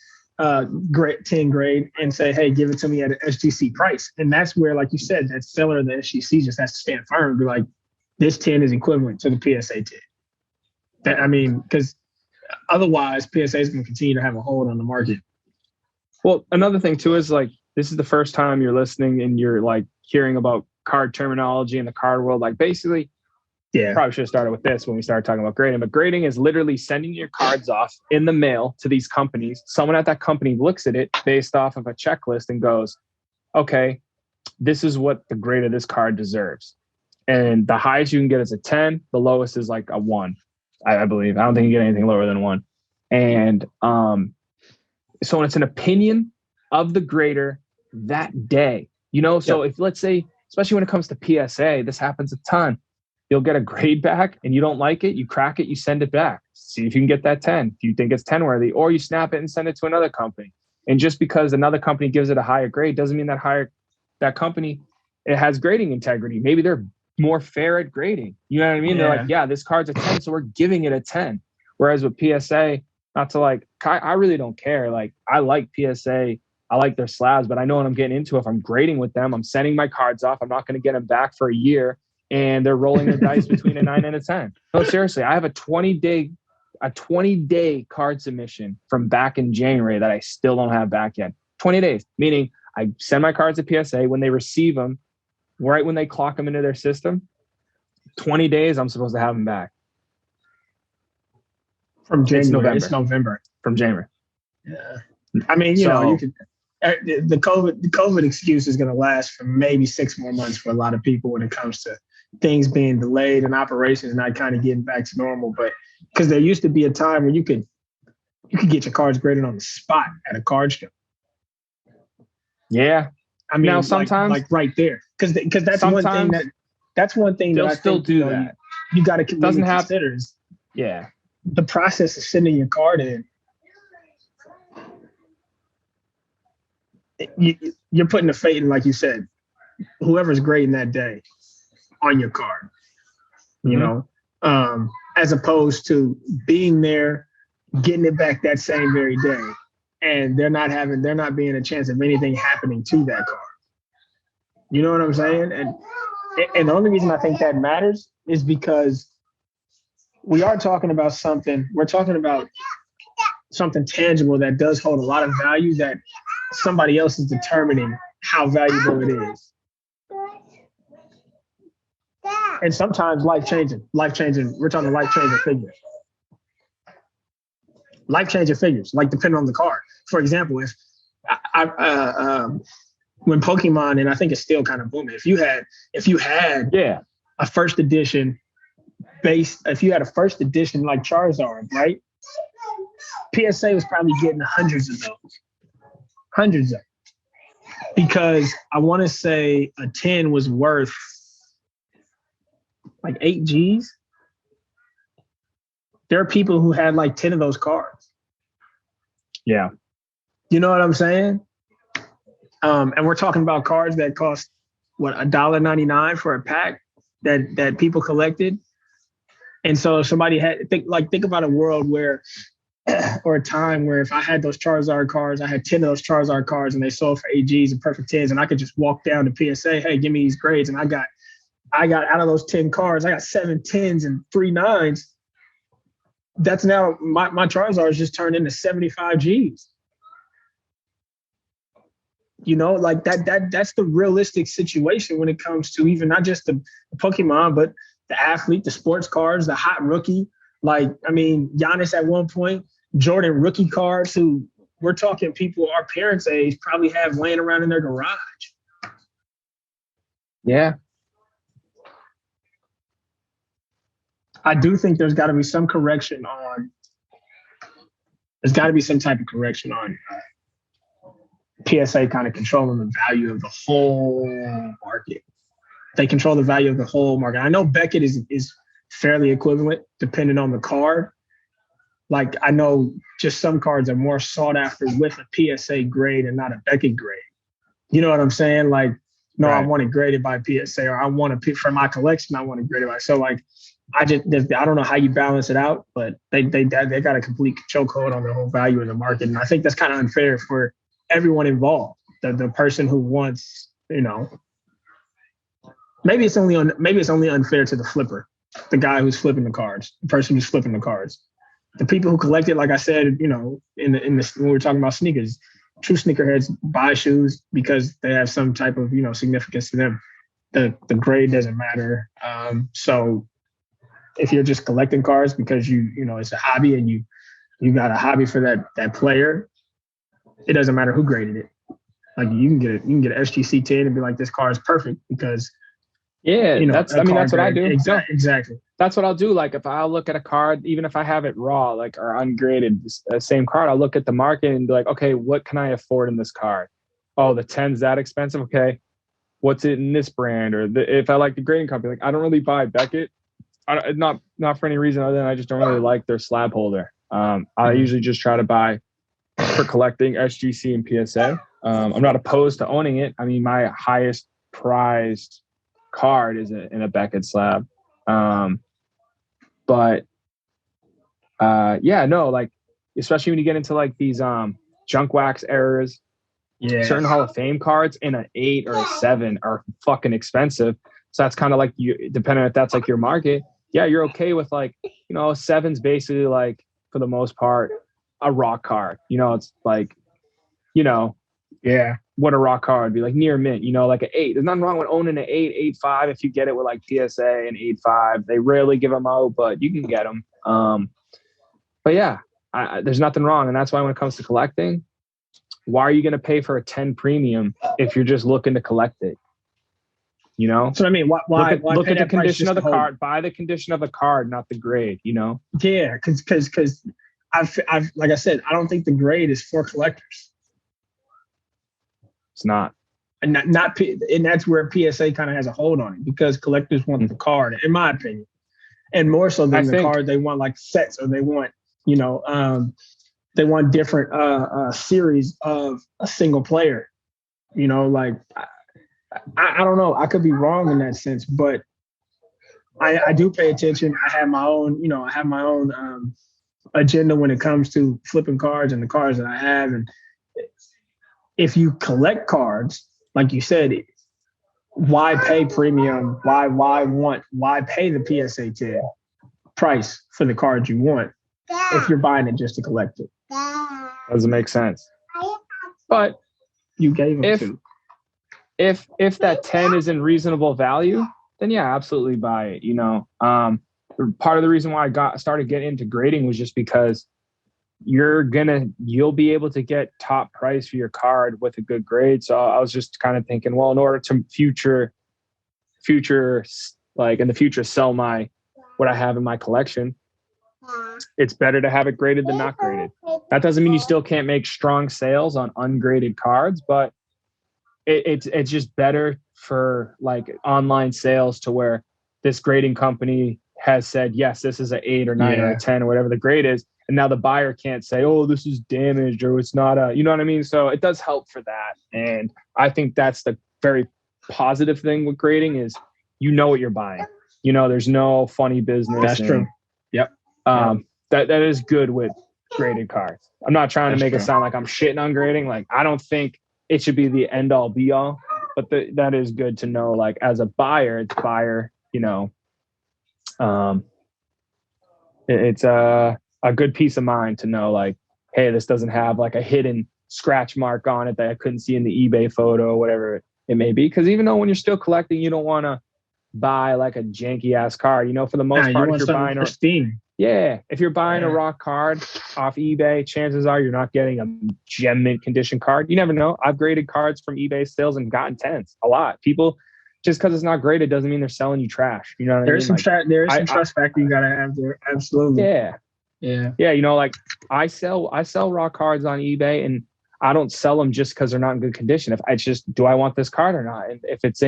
grade 10 grade and say, hey, give it to me at an SGC price. And that's where, like you said, that seller of the SGC just has to stand firm and be like, this 10 is equivalent to the PSA 10. That, I mean, because otherwise PSA is going to continue to have a hold on the market. Well, another thing too is like, this is the first time you're listening and you're like hearing about card terminology in the card world. Like basically, probably should have started with this when we started talking about grading, but grading is literally sending your cards off in the mail to these companies. Someone at that company looks at it based off of a checklist and goes, okay, this is what the grade of this card deserves. And the highest you can get is a 10. The lowest is like a 1, I believe. I don't think you get anything lower than 1. And so it's an opinion of the grader that day, you know? So if, let's say, especially when it comes to PSA, this happens a ton. You'll get a grade back and you don't like it, you crack it, you send it back. See if you can get that 10. If you think it's 10 worthy, or you snap it and send it to another company. And just because another company gives it a higher grade doesn't mean that company, it has grading integrity. Maybe they're more fair at grading. You know what I mean? They're like, yeah, this card's a 10, so we're giving it a 10. Whereas with PSA, not to like, I really don't care. Like, I like PSA. I like their slabs, but I know what I'm getting into. If I'm grading with them, I'm sending my cards off. I'm not going to get them back for a year. And they're rolling the dice between a 9 and a 10. No, seriously, I have a 20-day card submission from back in January that I still don't have back yet. 20 days, meaning I send my cards to PSA. When they receive them, right when they clock them into their system, 20 days, I'm supposed to have them back. From January, it's November. From January. Yeah. I mean, you know, you could, the COVID excuse is going to last for maybe 6 more months for a lot of people when it comes to things being delayed and operations not kind of getting back to normal. But because there used to be a time where you could get your cards graded on the spot at a card show. Yeah. I mean, now sometimes like right there, because that's one thing that I still think, do that. You got to consider is the process of sending your card in. You're putting the fate in, like you said, whoever's grading that day on your card, you know, as opposed to being there, getting it back that same very day, and there not being a chance of anything happening to that card. You know what I'm saying? And the only reason I think that matters is because we're talking about something tangible that does hold a lot of value that somebody else is determining how valuable it is. And sometimes life-changing. We're talking life-changing figures. Life-changing figures, like depending on the card. For example, if when Pokemon, and I think it's still kind of booming, if you had a first edition like Charizard, right? PSA was probably getting hundreds of those. Because I want to say a 10 was worth like 8 G's. There are people who had like 10 of those cards. Yeah. You know what I'm saying? And we're talking about cards that cost what, $1.99 for a pack that people collected. And so somebody think about a world where, or a time where if I had those Charizard cards, I had 10 of those Charizard cards and they sold for 8 G's and perfect 10s, and I could just walk down to PSA, hey, give me these grades. And I got out of those 10 cards, I got 7 10s and 3 9s. That's now my Charizard's just turned into 75 G's. You know, like that's the realistic situation when it comes to even not just the Pokemon, but the athlete, the sports cards, the hot rookie. Like, I mean, Giannis at one point, Jordan rookie cards, who we're talking people our parents' age probably have laying around in their garage. Yeah. I do think there's got to be some correction on. There's got to be some type of correction on PSA kind of controlling the value of the whole market. They control the value of the whole market. I know Beckett is fairly equivalent depending on the card. Like, I know just some cards are more sought after with a PSA grade and not a Beckett grade. You know what I'm saying? Like No, I want it graded by PSA, or I want to pick for my collection. I want it graded by. So like, I don't know how you balance it out, but they got a complete chokehold on the whole value of the market, and I think that's kind of unfair for everyone involved. The person who wants, maybe it's only unfair to the flipper, the guy who's flipping the cards, the person who's flipping the cards. The people who collect it, like I said, when we were talking about sneakers, true sneakerheads buy shoes because they have some type of significance to them. The grade doesn't matter. So if you're just collecting cards because it's a hobby and you got a hobby for that player, it doesn't matter who graded it. Like you can get an SGC 10 and be like, this card is perfect because that's what I do. Exactly. That's what I'll do. Like if I'll look at a card, even if I have it raw, like or ungraded, same card, I'll look at the market and be like, okay, what can I afford in this card? Oh, the 10's that expensive. Okay, what's it in this brand? Or if I like the grading company, like I don't really buy Beckett, not for any reason other than I just don't really like their slab holder. I usually just try to buy for collecting SGC and PSA. I'm not opposed to owning it. I mean, my highest prized card is in a Beckett slab. Like especially when you get into like these junk wax errors, certain Hall of Fame cards in an 8 or a 7 are fucking expensive. So that's kind of like depending if that's like your market. Yeah, you're okay with like, 7's basically like for the most part a raw card. It's like, what a raw card would be like near mint, like an 8. There's nothing wrong with owning an 8, 8.5 if you get it with like PSA and 8.5. They rarely give them out, but you can get them. But yeah, there's nothing wrong. And that's why when it comes to collecting, why are you going to pay for a 10 premium if you're just looking to collect it? So I mean, why look at the condition of the card, buy the condition of the card, not the grade, Yeah, because I've like I said, I don't think the grade is for collectors. It's not. And and that's where PSA kind of has a hold on it because collectors want the card, in my opinion. And more so than the card, they want like sets, or they want, they want different series of a single player. Like I don't know. I could be wrong in that sense, but I do pay attention. I have my own, agenda when it comes to flipping cards and the cards that I have. And if you collect cards, like you said, why pay premium? Why pay the PSA 10 price for the card you want if you're buying it just to collect it? Doesn't make sense. But you gave them to. If that 10 is in reasonable value, then yeah, absolutely buy it. Part of the reason why I started getting into grading was just because you'll be able to get top price for your card with a good grade. So I was just kind of thinking, well, in order to future like in the future sell what I have in my collection, it's better to have it graded than not graded. That doesn't mean you still can't make strong sales on ungraded cards, but it's just better for like online sales to where this grading company has said, yes, this is an 8 or 9 or a 10 or whatever the grade is. And now the buyer can't say, oh, this is damaged or it's not you know what I mean? So it does help for that. And I think that's the very positive thing with grading is, what you're buying. There's no funny business. That's true. Yep. That is good with graded cards. I'm not trying to make it sound like I'm shitting on grading. Like, I don't think it should be the end all be all, but that is good to know. Like as a buyer, it's a good peace of mind to know like, hey, this doesn't have like a hidden scratch mark on it that I couldn't see in the eBay photo or whatever it may be. Because even though when you're still collecting, you don't want to buy like a janky ass card. For the most part, if you're buying pristine. If you're buying a raw card off eBay, chances are you're not getting a gem mint condition card. You never know. I've graded cards from eBay sales and gotten 10s a lot. People, just because it's not graded doesn't mean they're selling you trash. You know what I mean? There is some trust factor you gotta have there. Absolutely. Yeah. Like I sell raw cards on eBay, and I don't sell them just because they're not in good condition. If I just, do I want this card or not? And if it's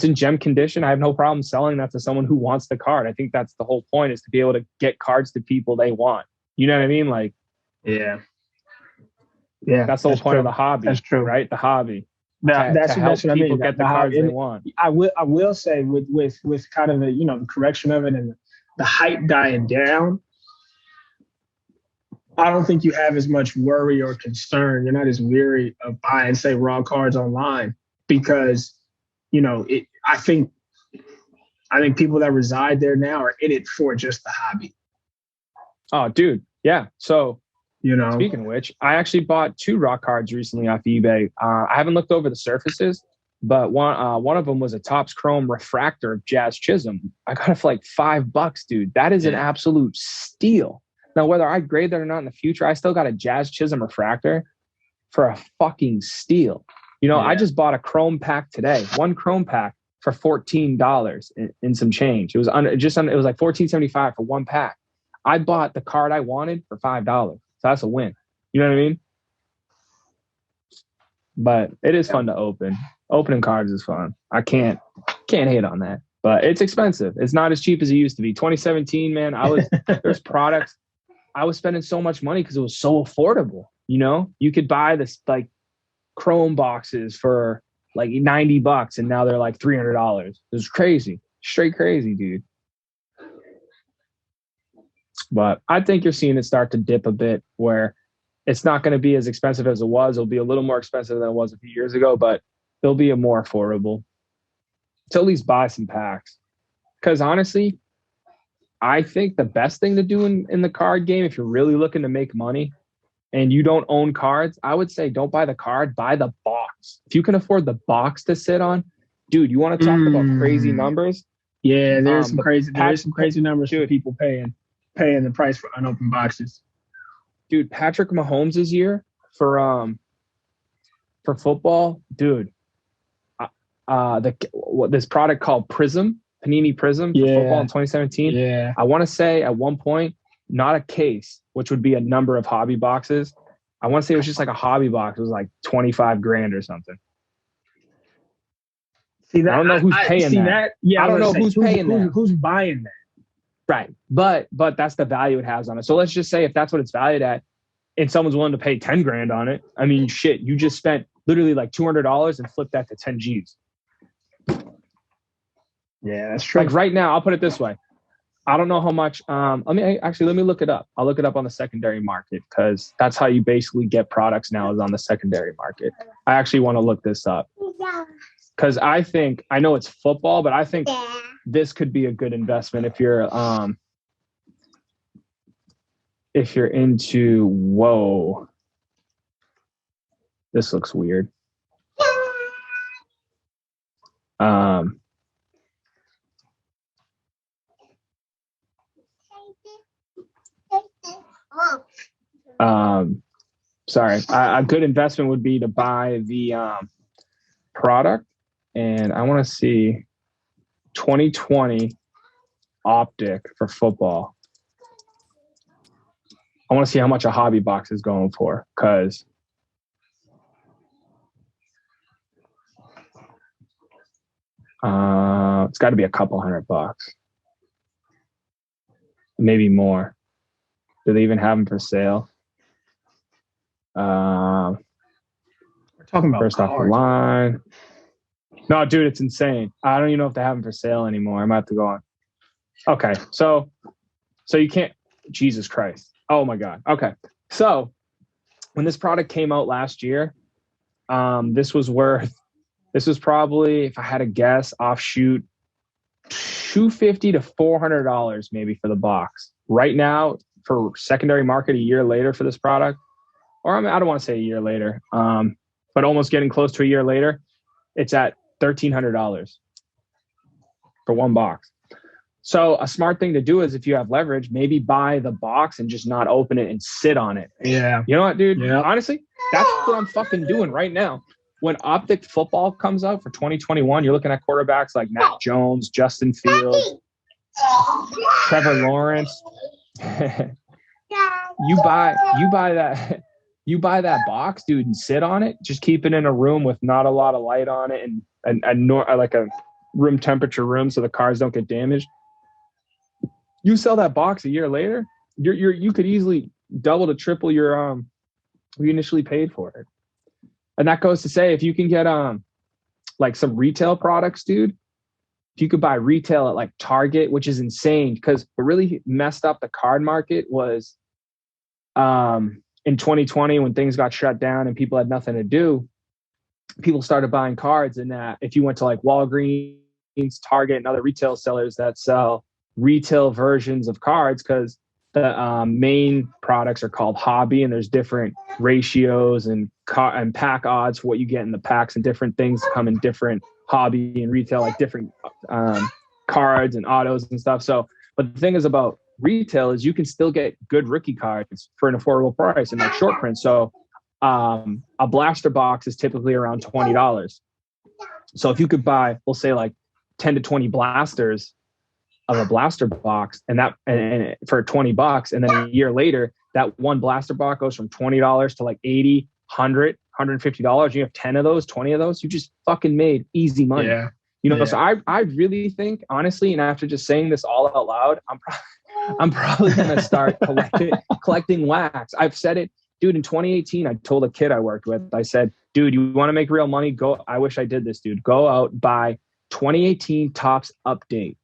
in gem condition, I have no problem selling that to someone who wants the card. I think that's the whole point, is to be able to get cards to people they want. You know what I mean? Like, yeah. That's the whole point of the hobby. That's true. Right? The hobby. That's help what I people mean. get the cards they want. I will say with kind of the correction of it and the hype dying down, I don't think you have as much worry or concern. You're not as weary of buying, say, raw cards online because, I think people that reside there now are in it for just the hobby. Oh, dude. Yeah. So, speaking of which, I actually bought 2 raw cards recently off eBay. I haven't looked over the surfaces, but one of them was a Topps Chrome refractor of Jazz Chisholm. I got it for like $5, dude. That is an absolute steal. Now, whether I grade that or not in the future, I still got a Jazz Chisholm refractor for a fucking steal. I just bought a Chrome pack today. One Chrome pack for $14 in some change. It was it was like $14.75 for one pack. I bought the card I wanted for $5. So that's a win. You know what I mean? But it is fun to open. Opening cards is fun. I can't hate on that. But it's expensive. It's not as cheap as it used to be. 2017, man, there's products. I was spending so much money because it was so affordable. You could buy this like Chrome boxes for like $90 and now they're like $300. It was crazy. Straight crazy, dude. But I think you're seeing it start to dip a bit where it's not going to be as expensive as it was. It'll be a little more expensive than it was a few years ago, but it'll be a more affordable to at least buy some packs. Because honestly, I think the best thing to do in the card game, if you're really looking to make money and you don't own cards, I would say don't buy the card, buy the box. If you can afford the box to sit on, dude, you want to talk about crazy numbers? Yeah, there's some crazy numbers for people paying the price for unopened boxes. Dude, Patrick Mahomes' year for football, dude. This product called Prism, Panini Prism for football in 2017. Yeah. I want to say at one point, not a case, which would be a number of hobby boxes. I want to say it was just like a hobby box. It was like $25,000 or something. See that? I don't know who's paying that. Yeah, I don't know who's paying that. Who's buying that? Right. But that's the value it has on it. So let's just say if that's what it's valued at and someone's willing to pay $10,000 on it, I mean, shit, you just spent literally like $200 and flipped that to 10 G's. Yeah, that's true. Like right now, I'll put it this way. I don't know how much. Let me look it up. I'll look it up on the secondary market because that's how you basically get products now is on the secondary market. I actually want to look this up because I know it's football, but I think this could be a good investment if you're into. Whoa, this looks weird. Sorry. A good investment would be to buy the product, and I want to see 2020 optic for football. I want to see how much a hobby box is going for because it's got to be a couple $100, maybe more. Do they even have them for sale? We're talking about first off the line. No, dude, it's insane. I don't even know if they have them for sale anymore. I might have to go on. Okay, so you can't. Jesus Christ! Oh my God. Okay, so when this product came out last year, this was probably, if I had to guess, offshoot $250 to $400 maybe for the box. Right now, for secondary market a year later for this product, or I don't want to say a year later, but almost getting close to a year later, it's at $1,300 for one box. So a smart thing to do is if you have leverage, maybe buy the box and just not open it and sit on it. Yeah. You know what, dude? Yeah. Honestly, that's what I'm fucking doing right now. When Optic Football comes out for 2021, you're looking at quarterbacks like Mac Jones, Justin Fields, Trevor Lawrence. You buy that box, dude, and sit on it. Just keep it in a room with not a lot of light on it and like a room temperature room so the cars don't get damaged. You sell that box a year later, you could easily double to triple your you initially paid for it. And that goes to say, if you can get like some retail products, dude, if you could buy retail at like Target, which is insane, because what really messed up the card market was in 2020 when things got shut down and people had nothing to do, people started buying cards. And if you went to like Walgreens, Target, and other retail sellers that sell retail versions of cards, because the main products are called hobby, and there's different ratios and pack odds for what you get in the packs, and different things come in different hobby and retail, like different cards and autos and stuff. So, but the thing is about retail is you can still get good rookie cards for an affordable price and like short print. So a blaster box is typically around $20. So if you could buy, we'll say like 10 to 20 blasters of a blaster box, and for $20, and then a year later, that one blaster box goes from $20 to like $80, $100, $150. You have 10 of those, 20 of those, you just fucking made easy money. Yeah. You know, so I really think, honestly, and after just saying this all out loud, I'm probably gonna start collecting wax. I've said it, dude. In 2018, I told a kid I worked with, I said, dude, you want to make real money? Go. I wish I did this, dude. Go out, buy 2018 Topps Update.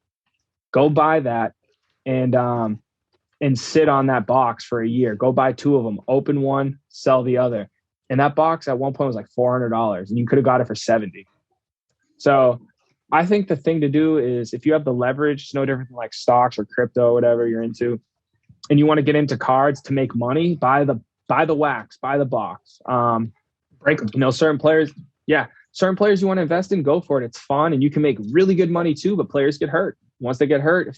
Go buy that and sit on that box for a year. Go buy 2 of them. Open one, sell the other. And that box at one point was like $400, and you could have got it for $70. So I think the thing to do is, if you have the leverage, it's no different than like stocks or crypto, whatever you're into, and you want to get into cards to make money, buy the wax, buy the box. Break them. You know, certain players you want to invest in, go for it. It's fun, and you can make really good money too, but players get hurt. Once they get hurt,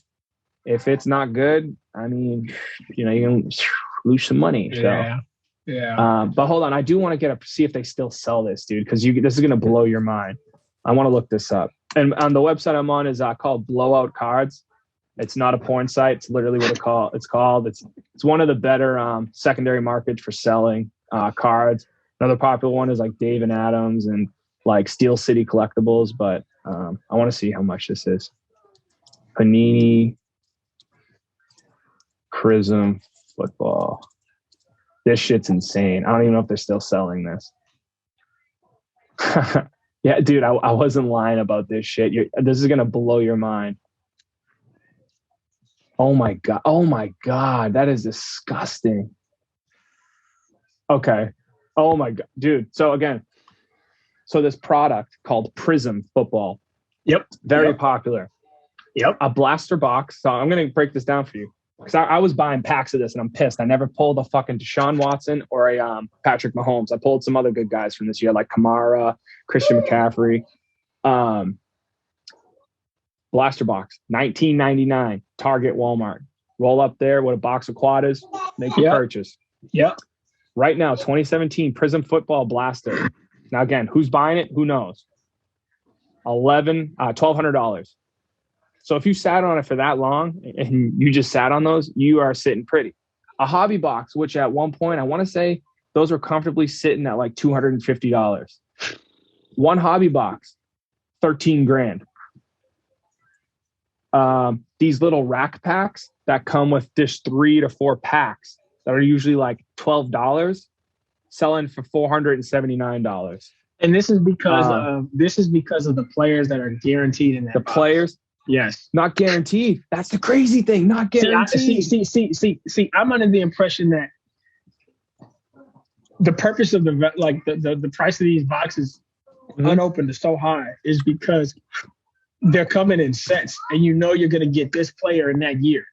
if it's not good, I mean, you know, you can lose some money. So. Yeah. But hold on, I do want to see if they still sell this, dude, because this is gonna blow your mind. I want to look this up. And on the website I'm on is called Blowout Cards. It's not a porn site. It's literally what it's called. It's one of the better secondary markets for selling cards. Another popular one is like Dave and Adams and like Steel City Collectibles. But I want to see how much this is. Panini Prism Football. This shit's insane. I don't even know if they're still selling this. Yeah, dude, I wasn't lying about this shit. This is going to blow your mind. Oh my God. That is disgusting. Okay. Oh my God, dude. So again, this product called Prism Football. Yep. Very popular. Yep. A blaster box. So I'm going to break this down for you, because I was buying packs of this and I'm pissed. I never pulled a fucking Deshaun Watson or a Patrick Mahomes. I pulled some other good guys from this year, like Kamara, Christian McCaffrey. Blaster box, $19.99, Target, Walmart. Roll up there with a box of quarters, make your purchase. Yep. Right now, 2017 Prism Football Blaster. Now again, who's buying it? Who knows? $1,200. So if you sat on it for that long and you just sat on those, you are sitting pretty. A hobby box, which at one point, I want to say those were comfortably sitting at like $250. One hobby box, $13,000. These little rack packs that come with just 3 to 4 packs that are usually like $12, selling for $479. And this is because of the players that are guaranteed in that. The players. Yes. Not guaranteed. That's the crazy thing. Not guaranteed. See, I'm under the impression that the purpose of the price of these boxes unopened is so high is because they're coming in sets, and you know you're going to get this player in that year.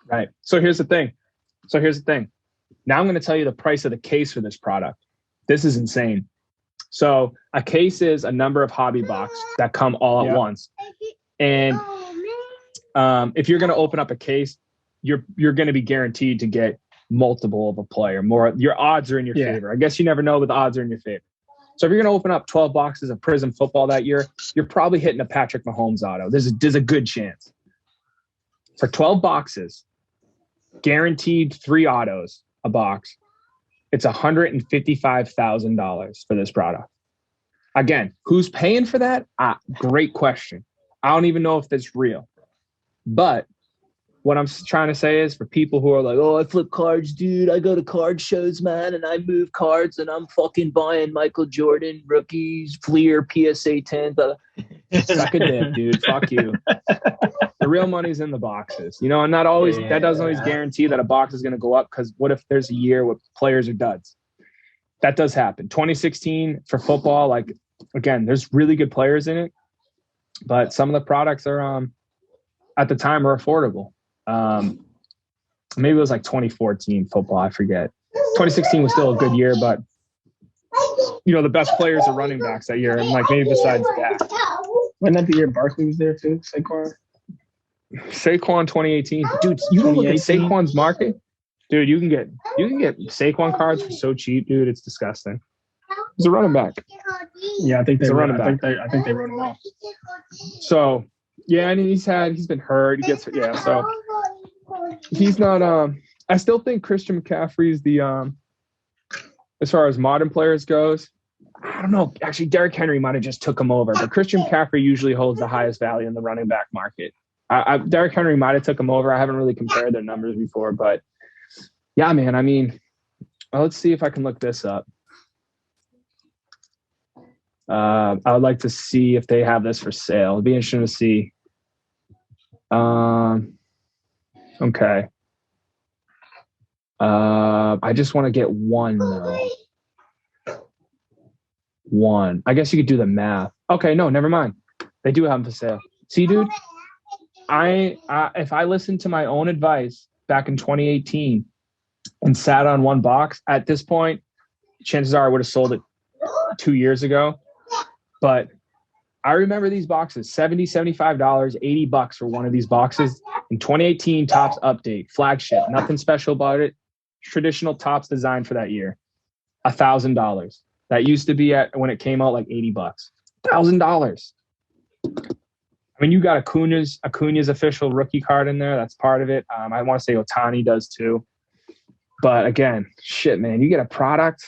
Right. So here's the thing. Now I'm going to tell you the price of the case for this product. This is insane. So a case is a number of hobby boxes that come all at once. And if you're going to open up a case, you're going to be guaranteed to get multiple of a player. More, your odds are in your favor. I guess you never know, but the odds are in your favor. So if you're going to open up 12 boxes of Prism Football that year, you're probably hitting a Patrick Mahomes auto. There's a good chance. For 12 boxes, guaranteed 3 autos a box, it's $155,000 for this product. Again, who's paying for that? Great question. I don't even know if that's real. But what I'm trying to say is for people who are like, oh, I flip cards, dude. I go to card shows, man, and I move cards, and I'm fucking buying Michael Jordan rookies, Fleer, PSA 10. Suck a dick, dude. Fuck you. The real money's in the boxes, you know, and not always. That doesn't always guarantee that a box is going to go up, because what if there's a year where players are duds? That does happen. 2016 for football, like, again, there's really good players in it, but some of the products are at the time are affordable. Maybe it was like 2014 football, I forget. 2016 was still a good year, but you know, the best players are running backs that year, and like maybe besides that. Wasn't that the year Barkley was there too? Saquon 2018. Dude, you can look at Saquon's market. Dude, you can get Saquon cards for so cheap, dude. It's disgusting. He's a running back. Yeah, I think they running back. I think they wrote him off. So yeah, and he's been hurt. So he's not. I still think Christian McCaffrey's the as far as modern players goes. I don't know. Actually, Derrick Henry might have just took him over, but Christian McCaffrey usually holds the highest value in the running back market. Derrick Henry might have took him over. I haven't really compared their numbers before, but yeah, man. I mean, let's see if I can look this up. I would like to see if they have this for sale. It'd be interesting to see. Okay. I just want to get one though. One. I guess you could do the math. Okay, no, never mind. They do have them for sale. See, dude, if I listened to my own advice back in 2018 and sat on one box, at this point, chances are I would have sold it 2 years ago. But I remember these boxes, $70, $75, $80 for one of these boxes. In 2018, Topps update, flagship, nothing special about it. Traditional Topps design for that year, $1,000. That used to be at when it came out like $80. $1,000. I mean, you got Acuna's official rookie card in there. That's part of it. I want to say Ohtani does too. But again, shit, man, you get a product.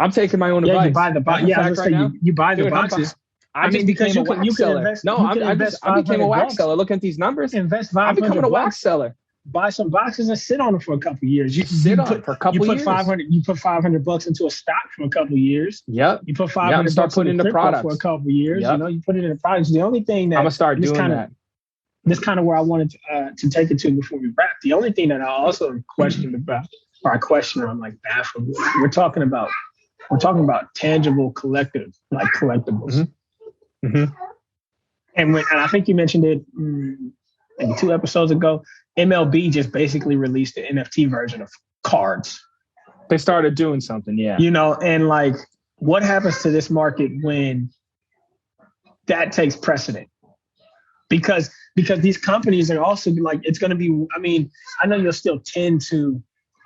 I'm taking my own advice. You buy the box. Yeah, I was right you buy the boxes. I mean, because you can invest. No, I became a wax seller. Looking at these numbers, I'm becoming a wax seller. Buy some boxes and sit on them for a couple of years. You put $500. You put $500 into a stock for a couple of years. Yep. You put $500 start putting into products for a couple of years. Yep. You know, you put it into products. The only thing that I'm gonna start doing that. This kind of where I wanted to take it to before we wrap. The only thing that I also questioned about, or I question, or I'm like baffled. We're talking about tangible collectibles. Mm-hmm. Mm-hmm. And I think you mentioned it maybe 2 episodes ago. MLB just basically released the NFT version of cards. They started doing something, yeah. You know, and like, what happens to this market when that takes precedent? Because these companies are also like, it's going to be, I mean, I know you'll still tend to,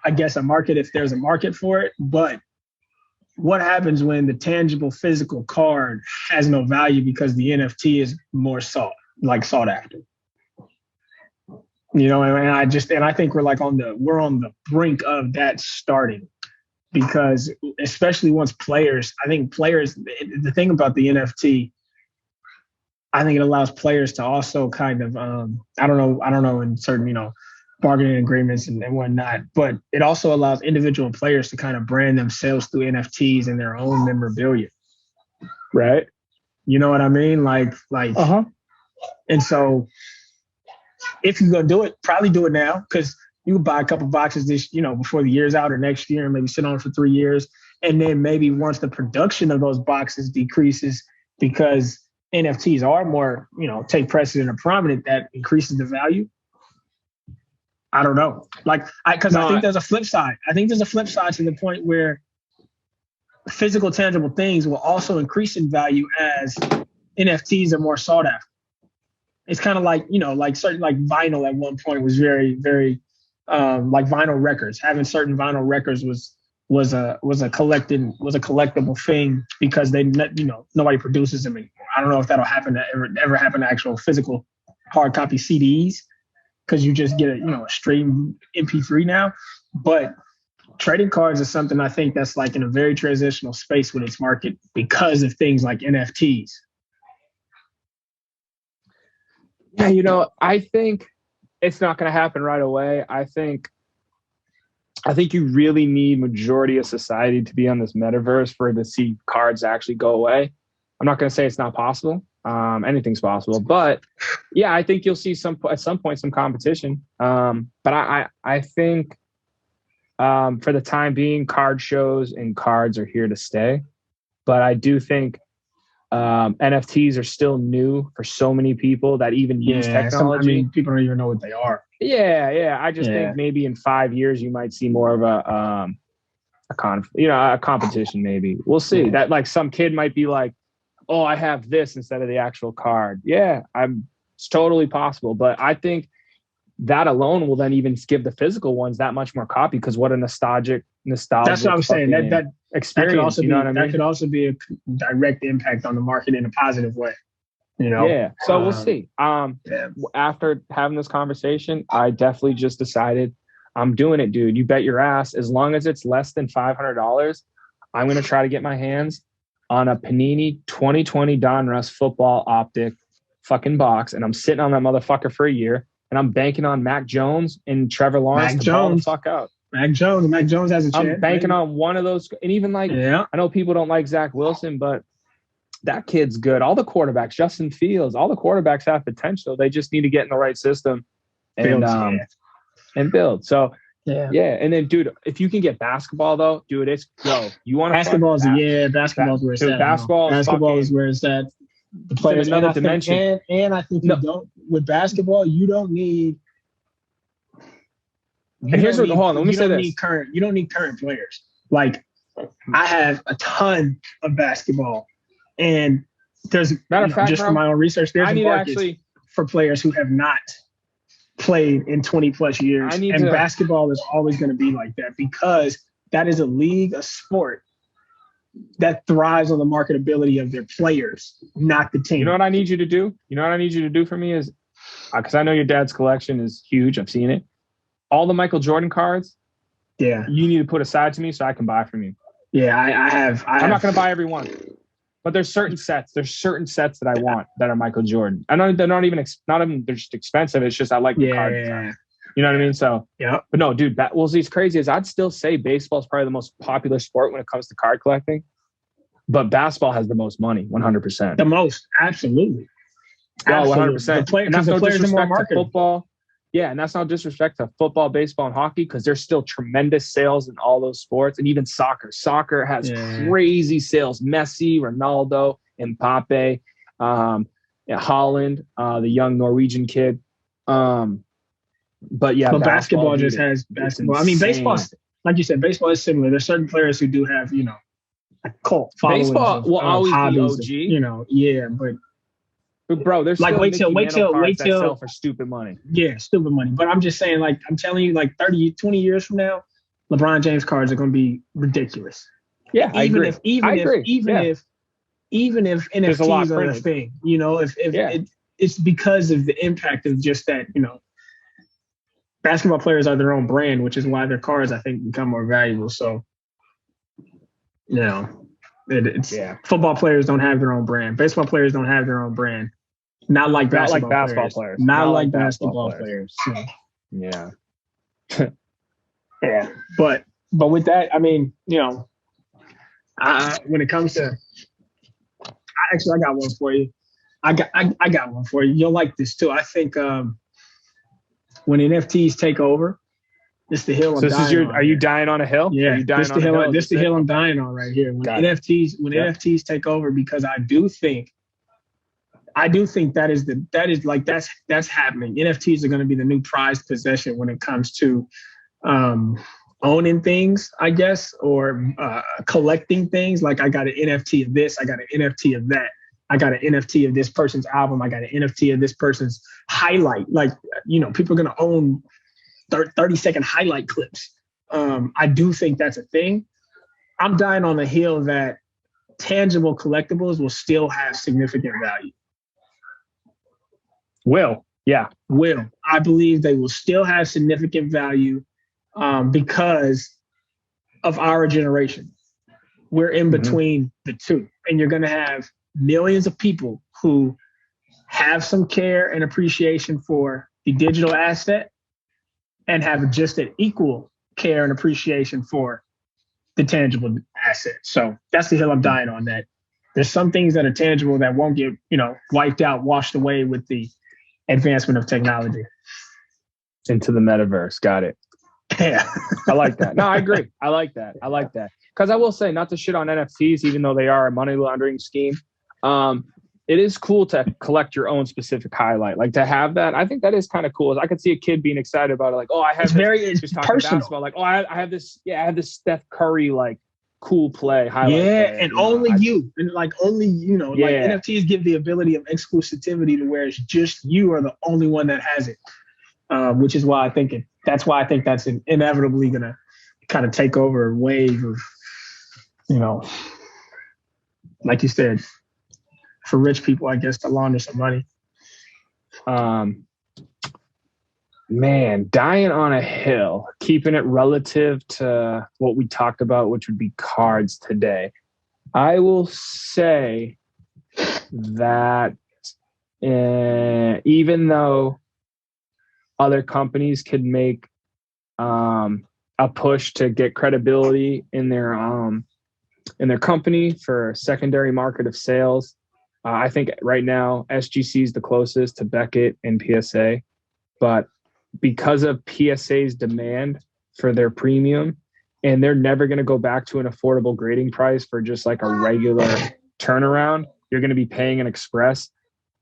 I guess, a market if there's a market for it, but what happens when the tangible physical card has no value because the NFT is more sought after? You know, and I think we're on the brink of that starting, because especially once players, the thing about the NFT, I think it allows players to also kind of, I don't know, in certain, you know, bargaining agreements and whatnot, but it also allows individual players to kind of brand themselves through NFTs and their own memorabilia. Right. You know what I mean? And so if you're going to do it, probably do it now, because you can buy a couple boxes before the year's out or next year, and maybe sit on it for 3 years. And then maybe once the production of those boxes decreases, because NFTs are more, take precedent or prominent, that increases the value. I don't know. I think there's a flip side. I think there's a flip side to the point where physical, tangible things will also increase in value as NFTs are more sought after. It's kind of like certain vinyl at one point was very, very like vinyl records. Having certain vinyl records was a collectible thing because nobody produces them anymore. I don't know if that'll happen to ever happen to actual physical hard copy CDs, because you just get a stream MP3 now. But trading cards is something I think that's in a very transitional space with its market because of things like NFTs. Yeah, I think it's not going to happen right away. I think you really need majority of society to be on this metaverse for to see cards actually go away. I'm not going to say it's not possible. Anything's possible, but yeah, I think you'll see at some point some competition. But I think for the time being, card shows and cards are here to stay. But I do think NFTs are still new for so many people that even use technology. People don't even know what they are. Yeah. I just think maybe in 5 years you might see more of a competition. Maybe we'll see that. Like some kid might be like, "Oh, I have this instead of the actual card." Yeah, it's totally possible. But I think that alone will then even give the physical ones that much more copy because what a nostalgic. That's what I'm saying. That experience. That could also be a direct impact on the market in a positive way. Yeah. So we'll see. After having this conversation, I definitely just decided I'm doing it, dude. You bet your ass. As long as it's less than $500, I'm going to try to get my hands on a Panini 2020 Donruss football optic fucking box. And I'm sitting on that motherfucker for a year. And I'm banking on Mac Jones and Trevor Lawrence to ball the fuck out. Mac Jones has a chance. I'm banking on one of those. And even I know people don't like Zach Wilson, but that kid's good. All the quarterbacks, Justin Fields, all the quarterbacks have potential. They just need to get in the right system and build. So, yeah. And then, dude, if you can get basketball, though, dude, it's go. You want to basketball's where it's at. Basketball is where it's at. The players another dimension. And I think with basketball, you don't need. And here's what. Hold on. Let me say this. You don't need current players. Like I have a ton of basketball, and there's matter of fact, just from my own research, there's a market for players who have not played in 20 plus years, and basketball is always going to be like that because that is a sport that thrives on the marketability of their players, not the team. You know what I need you to do? You know what I need you to do for me is, because I know your dad's collection is huge. I've seen it. All the Michael Jordan cards, you need to put aside to me so I can buy from you. Yeah, I'm not going to buy every one, but there's certain sets. There's certain sets that I want that are Michael Jordan. I know they're not even they're just expensive. It's just I like the card design. You know what I mean? So but no, dude. It's crazy. I'd still say baseball is probably the most popular sport when it comes to card collecting, but basketball has the most money, 100%. The most, absolutely. 100%. And that's no disrespect to football. Yeah, and that's no disrespect to football, baseball, and hockey because there's still tremendous sales in all those sports, and even soccer. Soccer has crazy sales. Messi, Ronaldo, Mbappe, Holland, the young Norwegian kid. But basketball just has basketball. I mean, baseball, like you said, baseball is similar. There's certain players who do have, a cult following. Baseball will always be OG. But bro, there's like wait till sell for stupid money. Yeah, stupid money. But I'm just saying, like I'm telling you, like 30, 20 years from now, LeBron James cards are going to be ridiculous. Yeah, even if NFTs are a thing, it's because of the impact of just that, basketball players are their own brand, which is why their cards, I think, become more valuable. So, football players don't have their own brand. Baseball players don't have their own brand. Not like basketball players. Not like basketball players. So. Yeah. Yeah. But with that, I mean, when it comes to, I got one for you. I got one for you. You'll like this too. I think when NFTs take over, this is the hill I'm dying on. Are you dying on a hill? Yeah, this is the hill I'm dying on right here. When NFTs take over, because I do think that's happening. NFTs are going to be the new prized possession when it comes to owning things, I guess, or collecting things. Like I got an NFT of this, I got an NFT of that. I got an NFT of this person's album. I got an NFT of this person's highlight. Like, people are going to own 30-second highlight clips. I do think that's a thing. I'm dying on the hill that tangible collectibles will still have significant value. Will. I believe they will still have significant value because of our generation. We're in between the two. And you're going to have millions of people who have some care and appreciation for the digital asset and have just an equal care and appreciation for the tangible asset. So that's the hill I'm dying on. That there's some things that are tangible that won't get, wiped out, washed away with the advancement of technology. Into the metaverse. Got it. Yeah. I like that. No, I agree. I like that. Because I will say, not to shit on NFTs, even though they are a money laundering scheme, it is cool to collect your own specific highlight. Like, to have that, I think that is kind of cool. I could see a kid being excited about it. Like, I have it's personal. Basketball. Like, I have this Steph Curry, like, cool play highlight. Yeah, and only you. And, like, only, like, NFTs give the ability of exclusivity to where it's just you are the only one that has it. Which is why I think that's inevitably going to kind of take over a wave of, like you said, for rich people, I guess, to launder some money. Man, dying on a hill, keeping it relative to what we talked about, which would be cards today. I will say that even though other companies could make a push to get credibility in their company for secondary market of sales, I think right now SGC is the closest to Beckett and PSA, but because of PSA's demand for their premium, and they're never going to go back to an affordable grading price for just like a regular turnaround, you're going to be paying an express.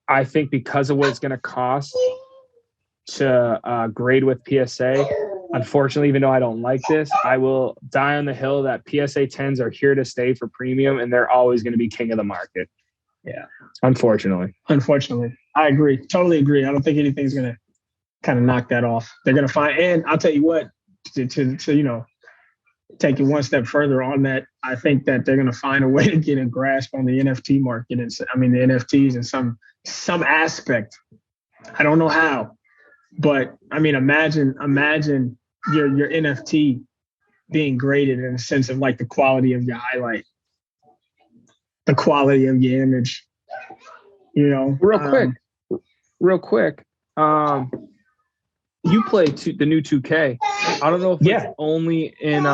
I think because of what it's going to cost to grade with PSA, unfortunately, even though I don't like this, I will die on the hill that PSA 10s are here to stay for premium, and they're always going to be king of the market. Yeah. Unfortunately. I agree. Totally agree. I don't think anything's going to kind of knock that off. They're going to find, and I'll tell you what, to take it one step further on that, I think that they're going to find a way to get a grasp on the NFT market. And the NFTs in some aspect. I don't know how. But I mean, imagine your NFT being graded in a sense of like the quality of your highlight, the quality of your image. Real quick. You play the new 2K. I don't know if it's only in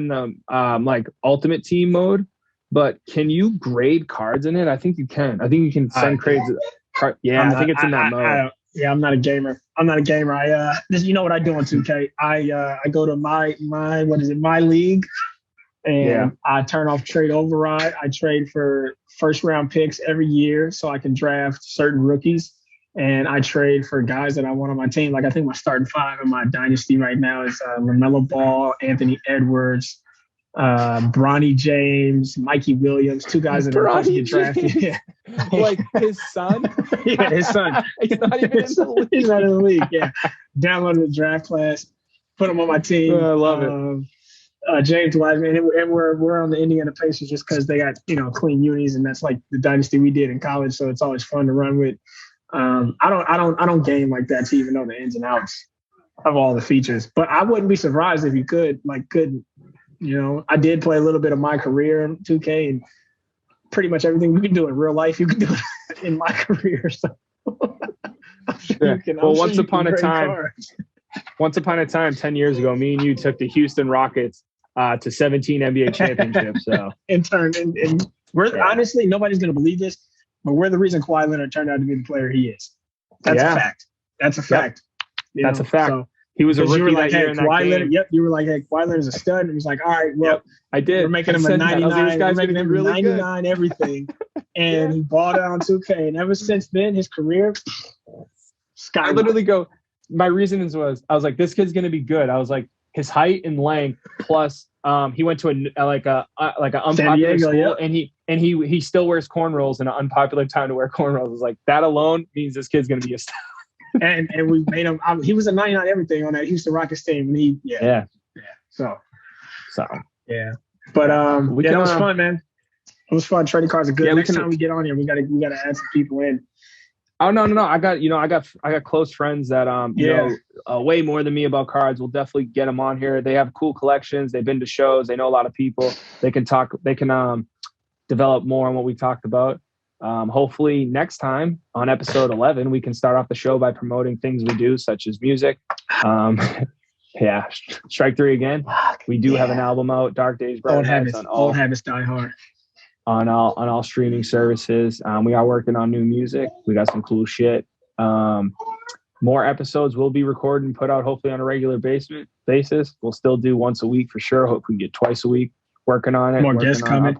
the like Ultimate Team mode, but can you grade cards in it? I think you can. I think you can send grades. I think it's in that mode. I'm not a gamer. I you know what I do on 2K? I go to my league, and I turn off trade override. I trade for first round picks every year so I can draft certain rookies, and I trade for guys that I want on my team. Like, I think my starting five in my dynasty right now is LaMelo Ball, Anthony Edwards, Bronny James, Mikey Williams, two guys that are about to get drafted. Yeah. Like his son? Yeah, his son. He's not even in the league. He's not in the league, yeah. Downloaded the draft class, put him on my team. I love it. James Wiseman, and we're on the Indiana Pacers just because they got clean unis, and that's like the dynasty we did in college, so it's always fun to run with. I don't game like that to even know the ins and outs of all the features, but I wouldn't be surprised if you couldn't. I did play a little bit of my career in 2K, and pretty much everything you can do in real life, you can do it in my career. So, once upon a time, 10 years ago, me and you took the Houston Rockets to 17 NBA championships. So and we're honestly, nobody's going to believe this, but we're the reason Kawhi Leonard turned out to be the player he is. That's a fact. That's a fact. Yep. That's a fact. So, he was a rookie that year in that game. Leonard, you were like, hey, Kawhi Leonard's a stud. And he's like, all right, well, I did. We're making him a 99. We're making him really 99 everything. And he balled out on 2K. And ever since then, his career skyrocketed. I literally my reasons was, I was like, this kid's going to be good. I was like, his height and length, plus he went to an unpopular school, and he still wears cornrows in an unpopular time to wear cornrows. I was like, that alone means this kid's going to be a star. and we made him. He was a 99 everything on that Houston Rockets team. And So yeah. But it was fun, man. It was fun. Trading cards are good. Next time we get on here, we gotta add some people in. Oh no! I got close friends that know way more than me about cards. We'll definitely get them on here. They have cool collections. They've been to shows. They know a lot of people. They can talk. They can develop more on what we talked about. Hopefully next time on episode 11, we can start off the show by promoting things we do, such as music. Yeah, Strike 3 again. We do have an album out, Dark Days, Bright Nights, on all old habits die hard. On all streaming services. We are working on new music. We got some cool shit. More episodes will be recorded and put out hopefully on a regular basis. We'll still do once a week for sure. Hope we get twice a week. Working on it. More guests coming.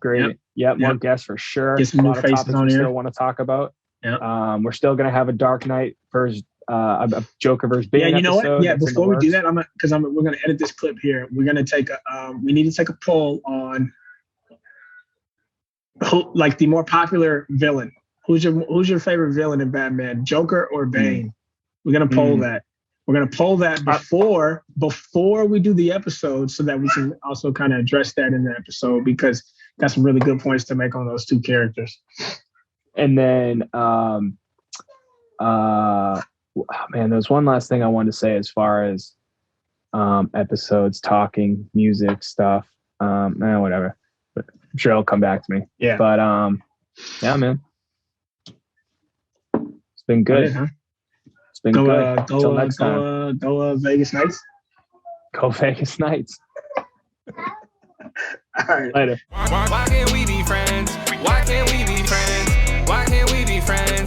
Yep, more guests for sure. Get some new faces on here. Still want to talk about. Yep. We're still gonna have a Dark Knight versus a Joker versus Bane. Yeah, you know episode. what? Yeah, before we do that, we're gonna edit this clip here. We're gonna take we need to take a poll on who, like, the more popular villain. Who's your favorite villain in Batman, Joker or Bane? We're gonna poll that. We're gonna poll that before we do the episode, so that we can also kind of address that in the episode, because got some really good points to make on those two characters. And then, man, there's one last thing I wanted to say as far as episodes, talking, music stuff. Whatever. But I'm sure it'll come back to me. Yeah. But yeah, man, it's been good. Huh? It's been good. Until next time. Go Vegas Knights. Go Vegas Knights. All right. Later. Why can't we be friends? Why can't we be friends? Why can't we be friends?